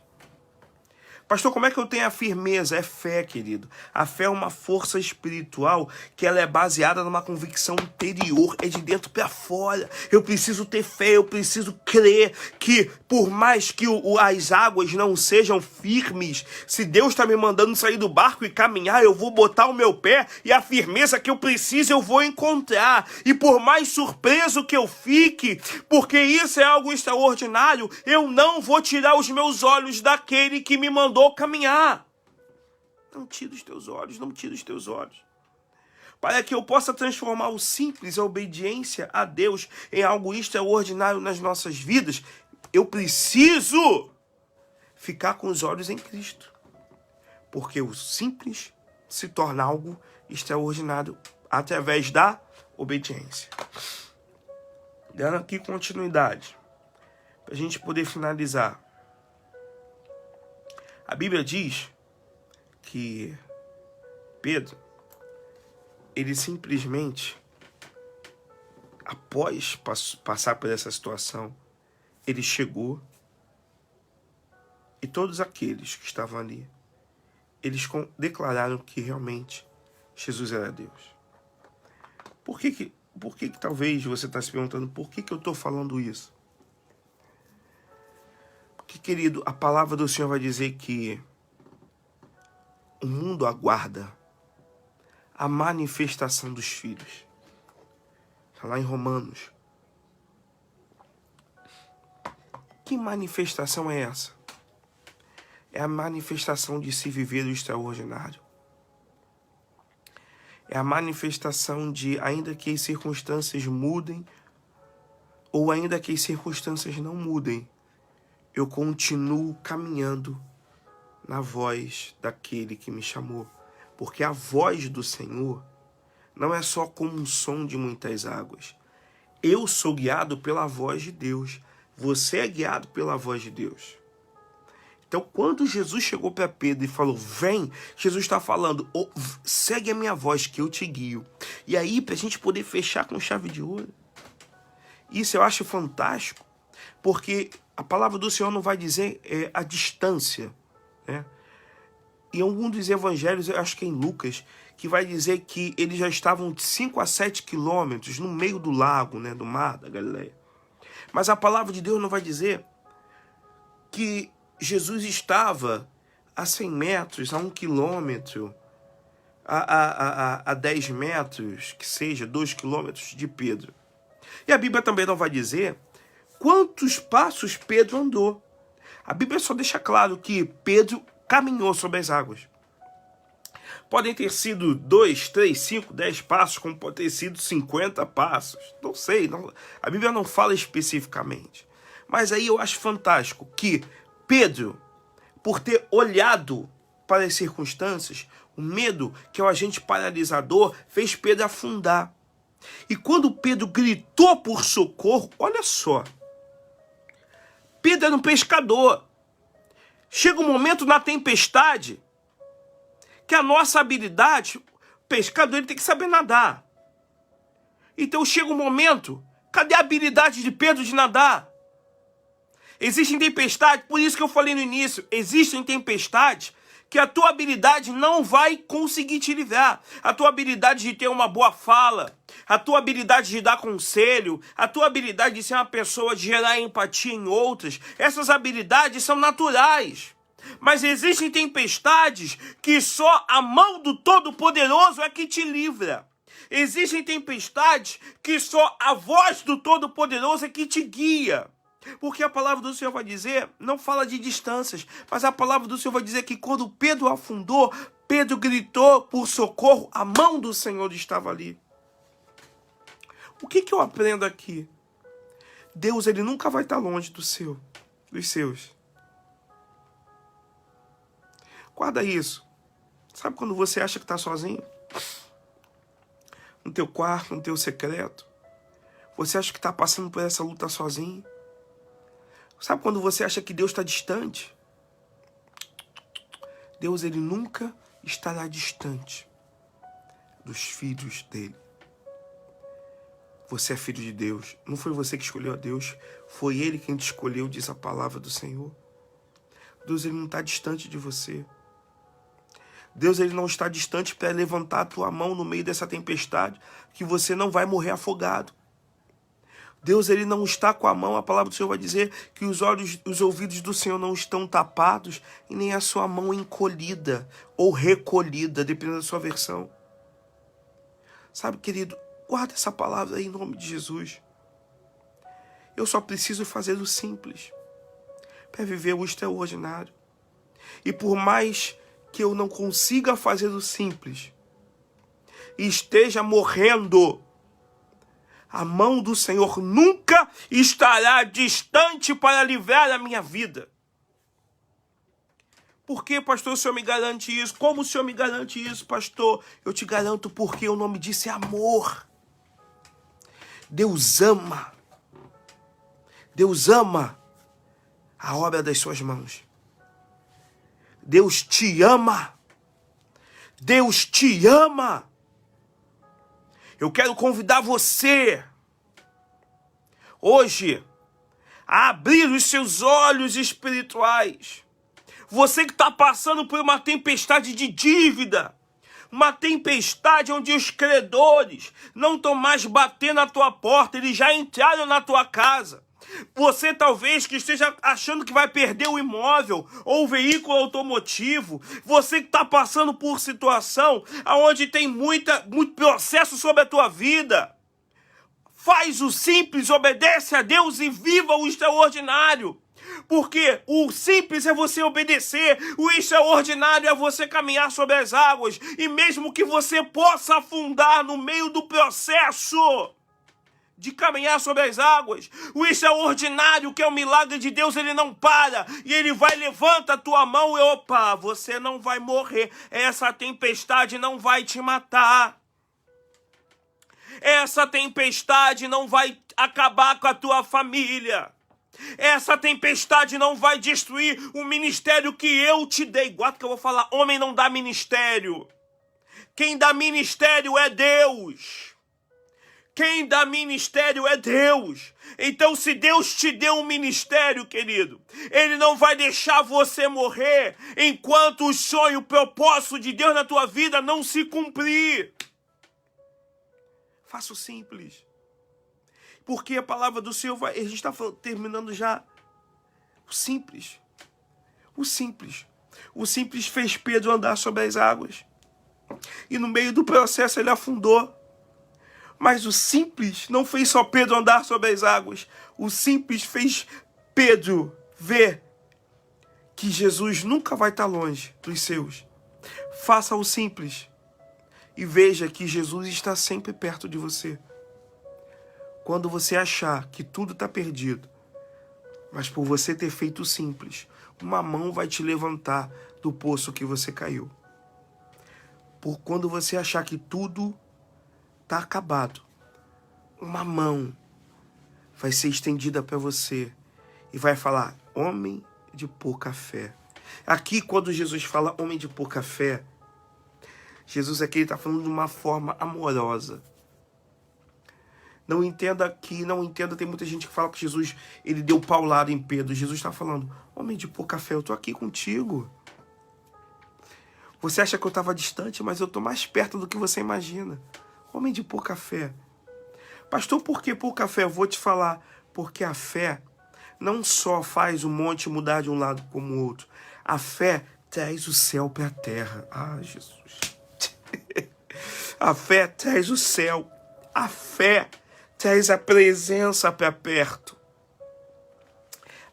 Pastor, como é que eu tenho a firmeza? É fé, querido. A fé é uma força espiritual que ela é baseada numa convicção interior, é de dentro para fora. Eu preciso ter fé, eu preciso crer que por mais que as águas não sejam firmes, se Deus está me mandando sair do barco e caminhar, eu vou botar o meu pé e a firmeza que eu preciso eu vou encontrar. E por mais surpreso que eu fique, porque isso é algo extraordinário, eu não vou tirar os meus olhos daquele que me mandou caminhar. Não tira os teus olhos, não tira os teus olhos. Para que eu possa transformar o simples, a obediência a Deus, em algo extraordinário nas nossas vidas, eu preciso ficar com os olhos em Cristo. Porque o simples se torna algo extraordinário através da obediência. Dando aqui continuidade, para a gente poder finalizar. A Bíblia diz que Pedro, ele simplesmente, após passar por essa situação, ele chegou e todos aqueles que estavam ali, eles declararam que realmente Jesus era Deus. Por que talvez você está se perguntando por que eu estou falando isso? Porque, querido, a palavra do Senhor vai dizer que o mundo aguarda a manifestação dos filhos. Está lá em Romanos. Que manifestação é essa? É a manifestação de se viver o extraordinário. É a manifestação de, ainda que as circunstâncias mudem, ou ainda que as circunstâncias não mudem, eu continuo caminhando na voz daquele que me chamou. Porque a voz do Senhor não é só como um som de muitas águas. Eu sou guiado pela voz de Deus. Você é guiado pela voz de Deus. Então, quando Jesus chegou para Pedro e falou, vem, Jesus está falando, segue a minha voz que eu te guio. E aí, para a gente poder fechar com chave de ouro. Isso eu acho fantástico, porque a palavra do Senhor não vai dizer a distância, né? Em algum dos evangelhos, eu acho que é em Lucas, que vai dizer que eles já estavam de 5 a 7 quilômetros no meio do lago, né, do mar da Galileia. Mas a palavra de Deus não vai dizer que Jesus estava a 100 metros, a 1 quilômetro, a 10 metros, que seja 2 quilômetros de Pedro. E a Bíblia também não vai dizer quantos passos Pedro andou. A Bíblia só deixa claro que Pedro caminhou sobre as águas. Podem ter sido 2, 3, 5, 10 passos, como pode ter sido 50 passos. Não sei, a Bíblia não fala especificamente. Mas aí eu acho fantástico que Pedro, por ter olhado para as circunstâncias, o medo, que é o agente paralisador, fez Pedro afundar. E quando Pedro gritou por socorro, olha só, Pedro era um pescador. Chega um momento na tempestade que a nossa habilidade, o pescador ele tem que saber nadar. Então chega um momento, cadê a habilidade de Pedro de nadar? Existem tempestades, por isso que eu falei no início, existem tempestades que a tua habilidade não vai conseguir te livrar. A tua habilidade de ter uma boa fala, a tua habilidade de dar conselho, a tua habilidade de ser uma pessoa, de gerar empatia em outras, essas habilidades são naturais. Mas existem tempestades que só a mão do Todo-Poderoso é que te livra. Existem tempestades que só a voz do Todo-Poderoso é que te guia. Porque a palavra do Senhor vai dizer, não fala de distâncias, mas a palavra do Senhor vai dizer que quando Pedro afundou, Pedro gritou por socorro, a mão do Senhor estava ali. O que eu aprendo aqui? Deus, ele nunca vai estar longe dos seus. Guarda isso. Sabe quando você acha que está sozinho? No teu quarto, no teu secreto. Você acha que está passando por essa luta sozinho? Sabe quando você acha que Deus está distante? Deus, ele nunca estará distante dos filhos dele. Você é filho de Deus. Não foi você que escolheu a Deus. Foi ele quem te escolheu, diz a palavra do Senhor. Deus, ele não está distante de você. Deus, ele não está distante para levantar a tua mão no meio dessa tempestade, que você não vai morrer afogado. Deus, ele não está com a mão, a palavra do Senhor vai dizer que os olhos, os ouvidos do Senhor não estão tapados e nem a sua mão encolhida ou recolhida, dependendo da sua versão. Sabe, querido, guarda essa palavra aí em nome de Jesus. Eu só preciso fazer o simples para viver o extraordinário. E por mais que eu não consiga fazer o simples e esteja morrendo, a mão do Senhor nunca estará distante para livrar a minha vida. Por que, pastor, o Senhor me garante isso? Como o Senhor me garante isso, pastor? Eu te garanto porque o nome disso é amor. Deus ama. Deus ama a obra das suas mãos. Deus te ama. Deus te ama. Eu quero convidar você, hoje, a abrir os seus olhos espirituais. Você que está passando por uma tempestade de dívida, uma tempestade onde os credores não estão mais batendo na tua porta, eles já entraram na tua casa. Você talvez que esteja achando que vai perder o imóvel ou o veículo automotivo. Você que está passando por situação onde tem muito processo sobre a tua vida. Faz o simples, obedece a Deus e viva o extraordinário. Porque o simples é você obedecer, o extraordinário é você caminhar sobre as águas. E mesmo que você possa afundar no meio do processo de caminhar sobre as águas, o extraordinário, que é o milagre de Deus, ele não para, e ele vai, levanta a tua mão e opa, você não vai morrer, essa tempestade não vai te matar, essa tempestade não vai acabar com a tua família, essa tempestade não vai destruir o ministério que eu te dei. Guarda que eu vou falar, homem não dá ministério, quem dá ministério é Deus. Quem dá ministério é Deus. Então, se Deus te deu um ministério, querido, ele não vai deixar você morrer enquanto o sonho, o propósito de Deus na tua vida não se cumprir. Faça o simples. Porque a palavra do Senhor vai... A gente está terminando já. O simples. O simples. O simples fez Pedro andar sobre as águas. E no meio do processo ele afundou. Mas o simples não fez só Pedro andar sobre as águas. O simples fez Pedro ver que Jesus nunca vai estar longe dos seus. Faça o simples e veja que Jesus está sempre perto de você. Quando você achar que tudo está perdido, mas por você ter feito o simples, uma mão vai te levantar do poço que você caiu. Por quando você achar que tudo está acabado, uma mão vai ser estendida para você e vai falar, homem de pouca fé. Aqui, quando Jesus fala homem de pouca fé, Jesus aqui está falando de uma forma amorosa. Não entenda, tem muita gente que fala que Jesus, ele deu paulada em Pedro. Jesus está falando, homem de pouca fé, eu estou aqui contigo. Você acha que eu estava distante, mas eu estou mais perto do que você imagina. Homem de pouca fé. Pastor, por que pouca fé? Eu vou te falar. Porque a fé não só faz o monte mudar de um lado como o outro. A fé traz o céu para a terra. Ah, Jesus. A fé traz o céu. A fé traz a presença para perto.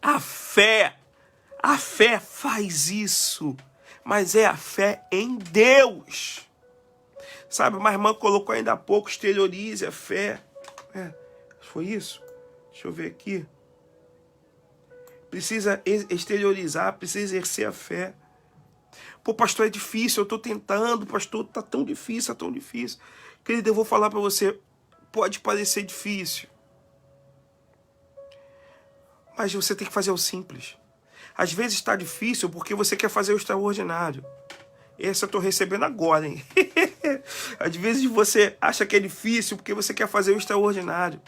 A fé faz isso. Mas é a fé em Deus. Sabe, uma irmã colocou ainda há pouco, exteriorize a fé. Foi isso? Deixa eu ver aqui. Precisa exteriorizar, precisa exercer a fé. Pô, pastor, é difícil, eu estou tentando, pastor, tá tão difícil, tão difícil. Querido, eu vou falar para você, pode parecer difícil, mas você tem que fazer o simples. Às vezes está difícil porque você quer fazer o extraordinário. Esse eu estou recebendo agora, hein? Às vezes você acha que é difícil porque você quer fazer o extraordinário.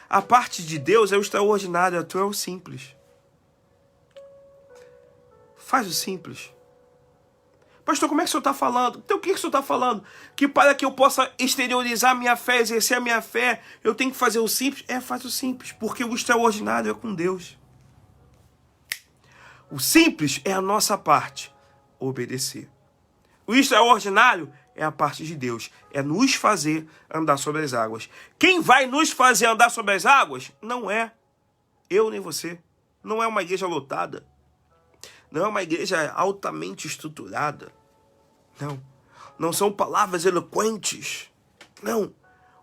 A parte de Deus é o extraordinário, a tua é o simples. Faz o simples. Pastor, como é que o senhor está falando? Então o que o senhor está falando? Que para que eu possa exteriorizar a minha fé, exercer a minha fé, eu tenho que fazer o simples? Faz o simples, porque o extraordinário é com Deus. O simples é a nossa parte, obedecer. O extraordinário é a parte de Deus, é nos fazer andar sobre as águas. Quem vai nos fazer andar sobre as águas não é eu nem você. Não é uma igreja lotada. Não é uma igreja altamente estruturada. Não. Não são palavras eloquentes. Não.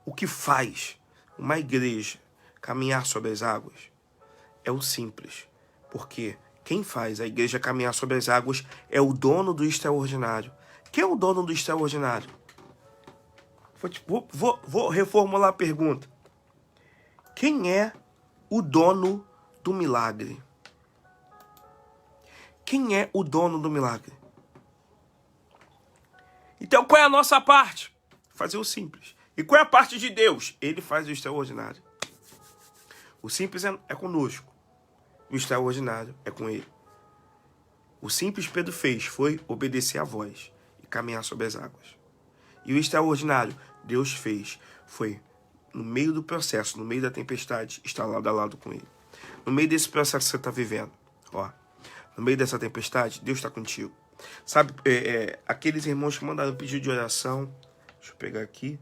O que faz uma igreja caminhar sobre as águas é o simples. Porque quem faz a igreja caminhar sobre as águas é o dono do extraordinário. Quem é o dono do extraordinário? Vou reformular a pergunta. Quem é o dono do milagre? Quem é o dono do milagre? Então, qual é a nossa parte? Fazer o simples. E qual é a parte de Deus? Ele faz o extraordinário. O simples é conosco. O extraordinário é com ele. O simples Pedro fez foi obedecer à voz e caminhar sobre as águas. E o extraordinário Deus fez foi, no meio do processo, no meio da tempestade, estar lado a lado com ele. No meio desse processo que você está vivendo, no meio dessa tempestade, Deus está contigo. Sabe, aqueles irmãos que mandaram pedido de oração, deixa eu pegar aqui,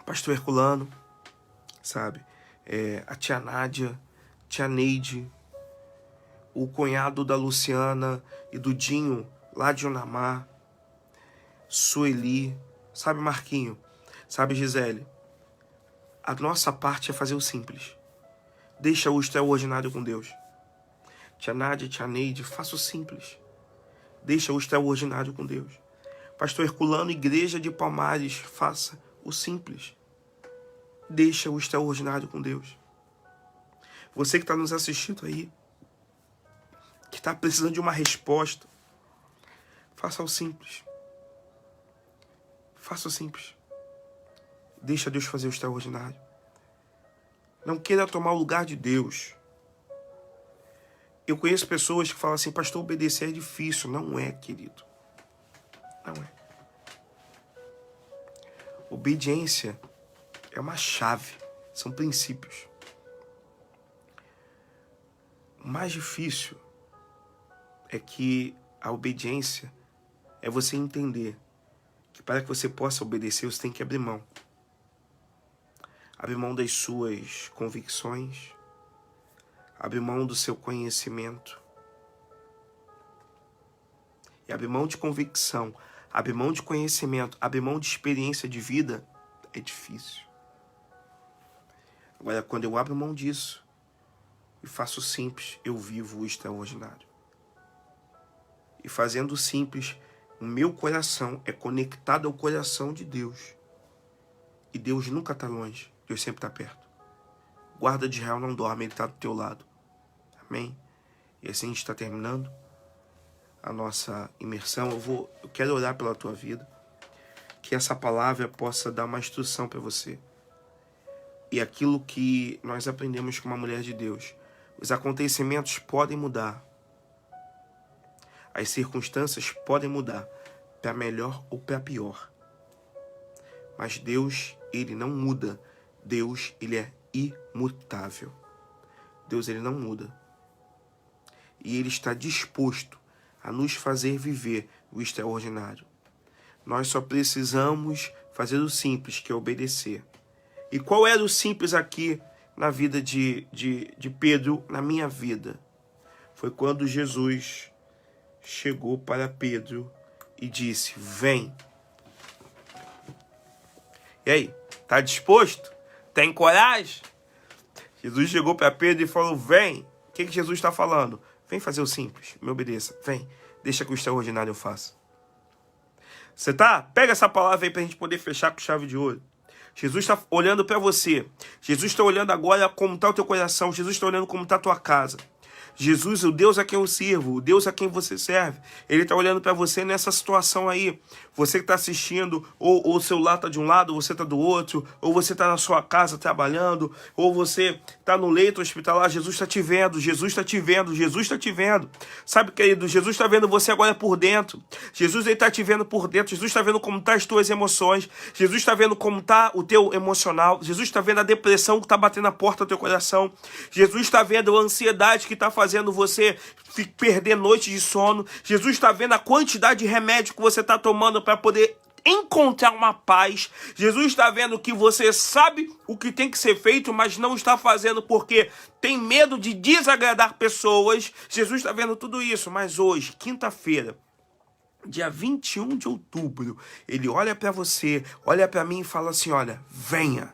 pastor Herculano, sabe, a tia Nádia, tia Neide, o cunhado da Luciana e do Dinho, lá de Unamar, Sueli, sabe, Marquinho, sabe, Gisele, a nossa parte é fazer o simples. Deixa o extraordinário com Deus. Tia Nádia, tia Neide, faça o simples. Deixa o extraordinário com Deus. Pastor Herculano, igreja de Palmares, faça o simples. Deixa o extraordinário com Deus. Você que está nos assistindo aí, que está precisando de uma resposta, faça o simples. Faça o simples. Deixa Deus fazer o extraordinário. Não queira tomar o lugar de Deus. Eu conheço pessoas que falam assim, pastor, obedecer é difícil. Não é, querido. Não é. Obediência é uma chave. São princípios. O mais difícil é que a obediência é você entender que para que você possa obedecer, você tem que abrir mão. Abre mão das suas convicções. Abre mão do seu conhecimento. E abrir mão de convicção, abrir mão de conhecimento, abrir mão de experiência de vida é difícil. Agora, quando eu abro mão disso e faço o simples, eu vivo o extraordinário. E fazendo o simples, o meu coração é conectado ao coração de Deus. E Deus nunca está longe, Deus sempre está perto. O guarda de Israel não dorme, ele está do teu lado. Amém? E assim a gente está terminando a nossa imersão. Eu quero orar pela tua vida, que essa palavra possa dar uma instrução para você. E aquilo que nós aprendemos com uma mulher de Deus, os acontecimentos podem mudar, as circunstâncias podem mudar, para melhor ou para pior. Mas Deus, ele não muda. Deus, ele é imutável. Deus, ele não muda. E ele está disposto a nos fazer viver o extraordinário. Nós só precisamos fazer o simples, que é obedecer. E qual era o simples aqui na vida de Pedro, na minha vida? Foi quando Jesus chegou para Pedro e disse, vem. E aí, tá disposto? Tem coragem? Jesus chegou para Pedro e falou, vem. O que Jesus está falando? Vem fazer o simples, me obedeça. Vem, deixa que o extraordinário eu faça. Você tá? Pega essa palavra aí para a gente poder fechar com chave de ouro. Jesus está olhando para você. Jesus está olhando agora como está o teu coração. Jesus está olhando como está a tua casa. Jesus, o Deus a quem eu sirvo, o Deus a quem você serve, ele está olhando para você nessa situação aí. Você que está assistindo, ou o celular está de um lado, você está do outro, ou você está na sua casa trabalhando, ou você está no leito hospitalar. Jesus está te vendo, Jesus está te vendo, Jesus está te vendo. Sabe, querido, Jesus está vendo você agora por dentro. Jesus está te vendo por dentro. Jesus está vendo como estão as tuas emoções. Jesus está vendo como está o teu emocional. Jesus está vendo a depressão que está batendo na porta do teu coração. Jesus está vendo a ansiedade que está fazendo você perder noite de sono. Jesus está vendo a quantidade de remédio que você está tomando para poder encontrar uma paz. Jesus está vendo que você sabe o que tem que ser feito, mas não está fazendo porque tem medo de desagradar pessoas. Jesus está vendo tudo isso, mas hoje, quinta-feira, dia 21 de outubro, ele olha para você, olha para mim e fala assim, olha, venha,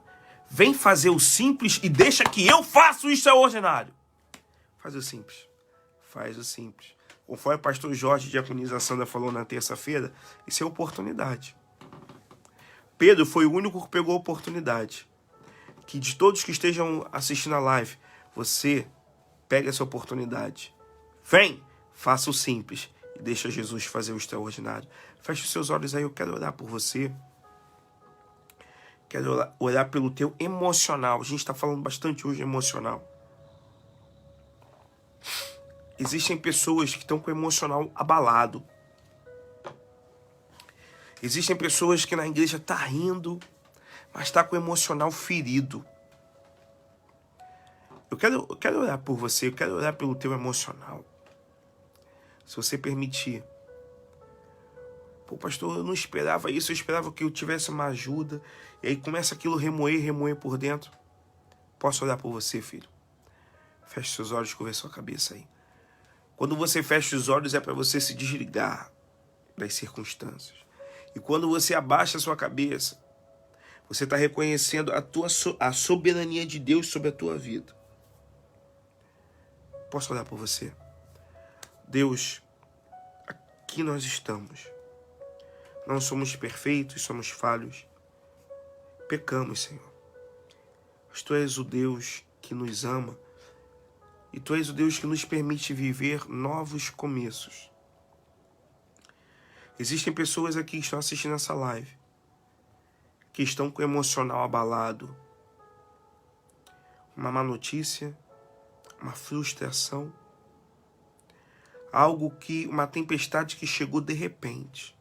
vem fazer o simples e deixa que eu faça o extraordinário. Faz o simples. Faz o simples. Conforme o pastor Jorge, diaconisa Sandra, falou na terça-feira, isso é oportunidade. Pedro foi o único que pegou a oportunidade. Que de todos que estejam assistindo a live, você pega essa oportunidade. Vem, faça o simples e deixa Jesus fazer o extraordinário. Feche os seus olhos aí, eu quero orar por você. Quero orar pelo teu emocional. A gente está falando bastante hoje emocional. Existem pessoas que estão com o emocional abalado. Existem pessoas que na igreja estão rindo, mas estão com o emocional ferido. Eu quero orar por você, eu quero orar pelo teu emocional. Se você permitir. Pô, pastor, eu não esperava isso, eu esperava que eu tivesse uma ajuda. E aí começa aquilo remoer por dentro. Posso orar por você, filho? Feche seus olhos e curva sua cabeça aí. Quando você fecha os olhos é para você se desligar das circunstâncias. E quando você abaixa a sua cabeça, você está reconhecendo a soberania de Deus sobre a tua vida. Posso orar por você? Deus, aqui nós estamos. Não somos perfeitos, somos falhos. Pecamos, Senhor. Mas Tu és o Deus que nos ama. E Tu és o Deus que nos permite viver novos começos. Existem pessoas aqui que estão assistindo essa live, que estão com o emocional abalado. Uma má notícia, uma frustração, uma tempestade que chegou de repente.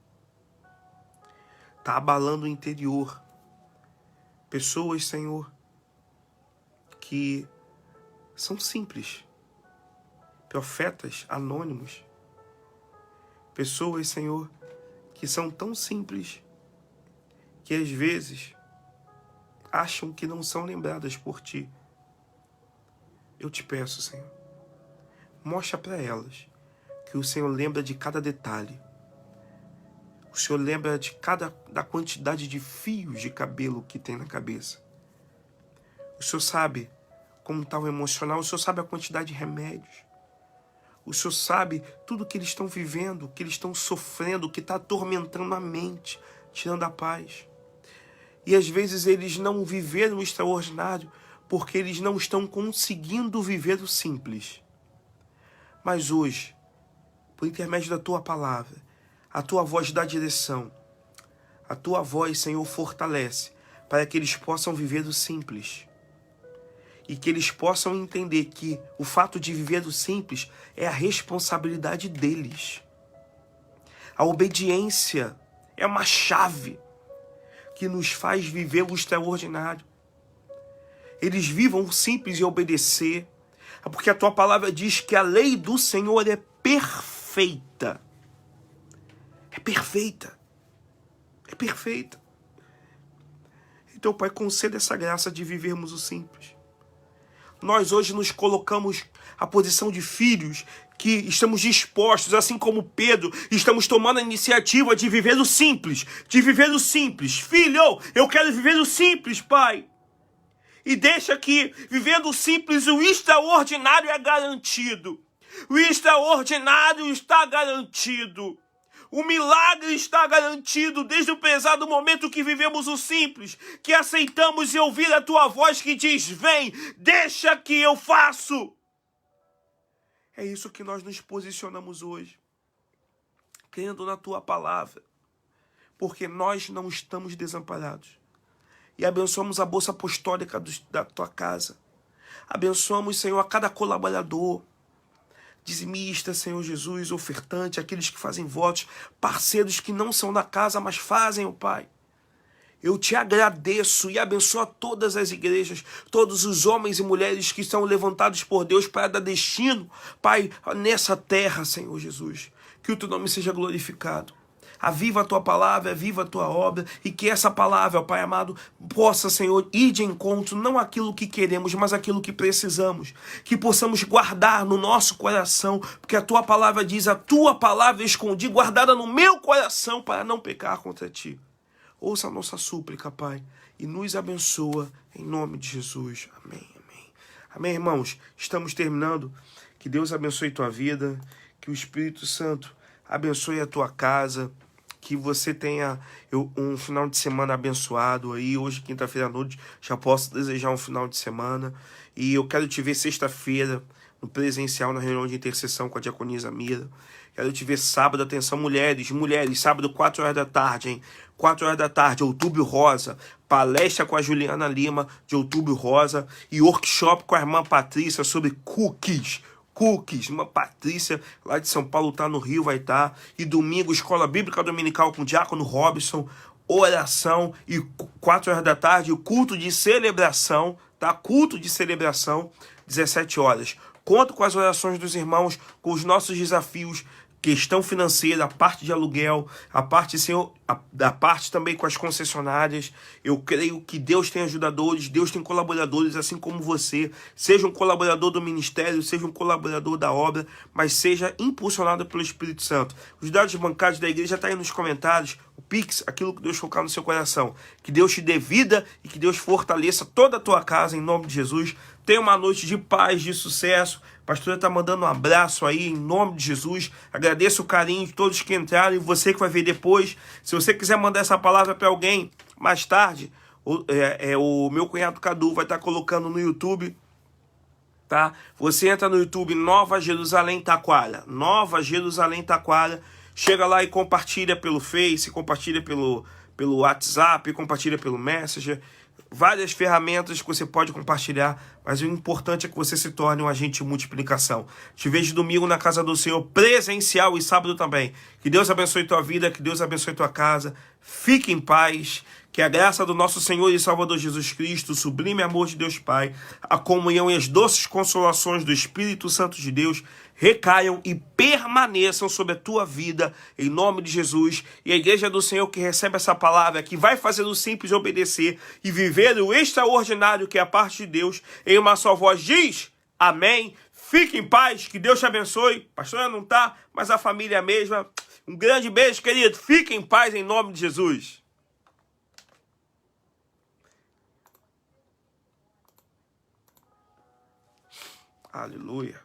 Está abalando o interior. Pessoas, Senhor, que são simples, profetas anônimos, pessoas, Senhor, que são tão simples que às vezes acham que não são lembradas por ti. Eu te peço, Senhor, mostra para elas que o Senhor lembra de cada detalhe. O Senhor lembra da quantidade de fios de cabelo que tem na cabeça. O Senhor sabe como está o emocional. O Senhor sabe a quantidade de remédios. O Senhor sabe tudo que eles estão vivendo, que eles estão sofrendo, que está atormentando a mente, tirando a paz. E às vezes eles não viveram o extraordinário porque eles não estão conseguindo viver o simples. Mas hoje, por intermédio da Tua palavra, a Tua voz dá direção, a Tua voz, Senhor, fortalece para que eles possam viver o simples. E que eles possam entender que o fato de viver o simples é a responsabilidade deles. A obediência é uma chave que nos faz viver o extraordinário. Eles vivam o simples e obedecer, porque a Tua palavra diz que a lei do Senhor é perfeita. É perfeita. É perfeita. Então, Pai, conceda essa graça de vivermos o simples. Nós hoje nos colocamos à posição de filhos que estamos dispostos, assim como Pedro, estamos tomando a iniciativa de viver o simples, de viver o simples. Filho, eu quero viver o simples, Pai. E deixa que, vivendo o simples, o extraordinário é garantido. O extraordinário está garantido. O milagre está garantido desde o pesado momento que vivemos o simples, que aceitamos e ouvir a Tua voz que diz, vem, deixa que eu faço. É isso que nós nos posicionamos hoje, crendo na Tua palavra, porque nós não estamos desamparados. E abençoamos a bolsa apostólica da Tua casa. Abençoamos, Senhor, a cada colaborador, dizimista, Senhor Jesus, ofertante, aqueles que fazem votos, parceiros que não são da casa, mas fazem, ó Pai. Eu te agradeço e abençoo a todas as igrejas, todos os homens e mulheres que são levantados por Deus para dar destino, Pai, nessa terra, Senhor Jesus. Que o Teu nome seja glorificado. Aviva a Tua palavra, aviva a Tua obra, e que essa palavra, Pai amado, possa, Senhor, ir de encontro, não aquilo que queremos, mas aquilo que precisamos. Que possamos guardar no nosso coração, porque a Tua palavra diz, a Tua palavra escondi, guardada no meu coração, para não pecar contra Ti. Ouça a nossa súplica, Pai, e nos abençoa, em nome de Jesus. Amém, amém. Amém, irmãos? Estamos terminando. Que Deus abençoe tua vida, que o Espírito Santo abençoe a tua casa, que você tenha um final de semana abençoado aí. Hoje, quinta-feira à noite, já posso desejar um final de semana. E eu quero te ver sexta-feira, no presencial, na reunião de intercessão com a diaconisa Mira. Quero te ver sábado, atenção, mulheres, sábado, 4 horas da tarde, hein? 4 horas da tarde, Outubro Rosa. Palestra com a Juliana Lima, de Outubro Rosa. E workshop com a irmã Patrícia sobre cookies. Uma Patrícia lá de São Paulo tá no Rio, vai estar. E domingo, Escola Bíblica Dominical com o Diácono Robson, oração. E 4 horas da tarde, o culto de celebração, tá? Culto de celebração, 17 horas. Conto com as orações dos irmãos, com os nossos desafios, questão financeira, a parte de aluguel, a parte, Senhor, da parte também com as concessionárias. Eu creio que Deus tem ajudadores, Deus tem colaboradores, assim como você. Seja um colaborador do ministério, seja um colaborador da obra, mas seja impulsionado pelo Espírito Santo. Os dados bancários da igreja estão aí nos comentários. O Pix, aquilo que Deus colocar no seu coração. Que Deus te dê vida e que Deus fortaleça toda a tua casa, em nome de Jesus. Tenha uma noite de paz, de sucesso. A pastora está mandando um abraço aí, em nome de Jesus. Agradeço o carinho de todos que entraram e você que vai ver depois. Se você quiser mandar essa palavra para alguém, mais tarde, o meu cunhado Cadu vai estar colocando no YouTube, tá? Você entra no YouTube, Nova Jerusalém Taquara. Nova Jerusalém Taquara. Chega lá e compartilha pelo Face, compartilha pelo WhatsApp, compartilha pelo Messenger. Várias ferramentas que você pode compartilhar, mas o importante é que você se torne um agente de multiplicação. Te vejo domingo na casa do Senhor, presencial, e sábado também. Que Deus abençoe tua vida, que Deus abençoe tua casa. Fique em paz, Que a graça do nosso Senhor e Salvador Jesus Cristo, o sublime amor de Deus Pai, a comunhão e as doces consolações do Espírito Santo de Deus recaiam e permaneçam sobre a tua vida, em nome de Jesus. E a igreja do Senhor que recebe essa palavra, que vai fazer o simples obedecer e viver o extraordinário que é a parte de Deus, em uma só voz diz: amém. Fique em paz, que Deus te abençoe. Pastora não tá, mas a família é a mesma. Um grande beijo, querido. Fique em paz em nome de Jesus. Aleluia.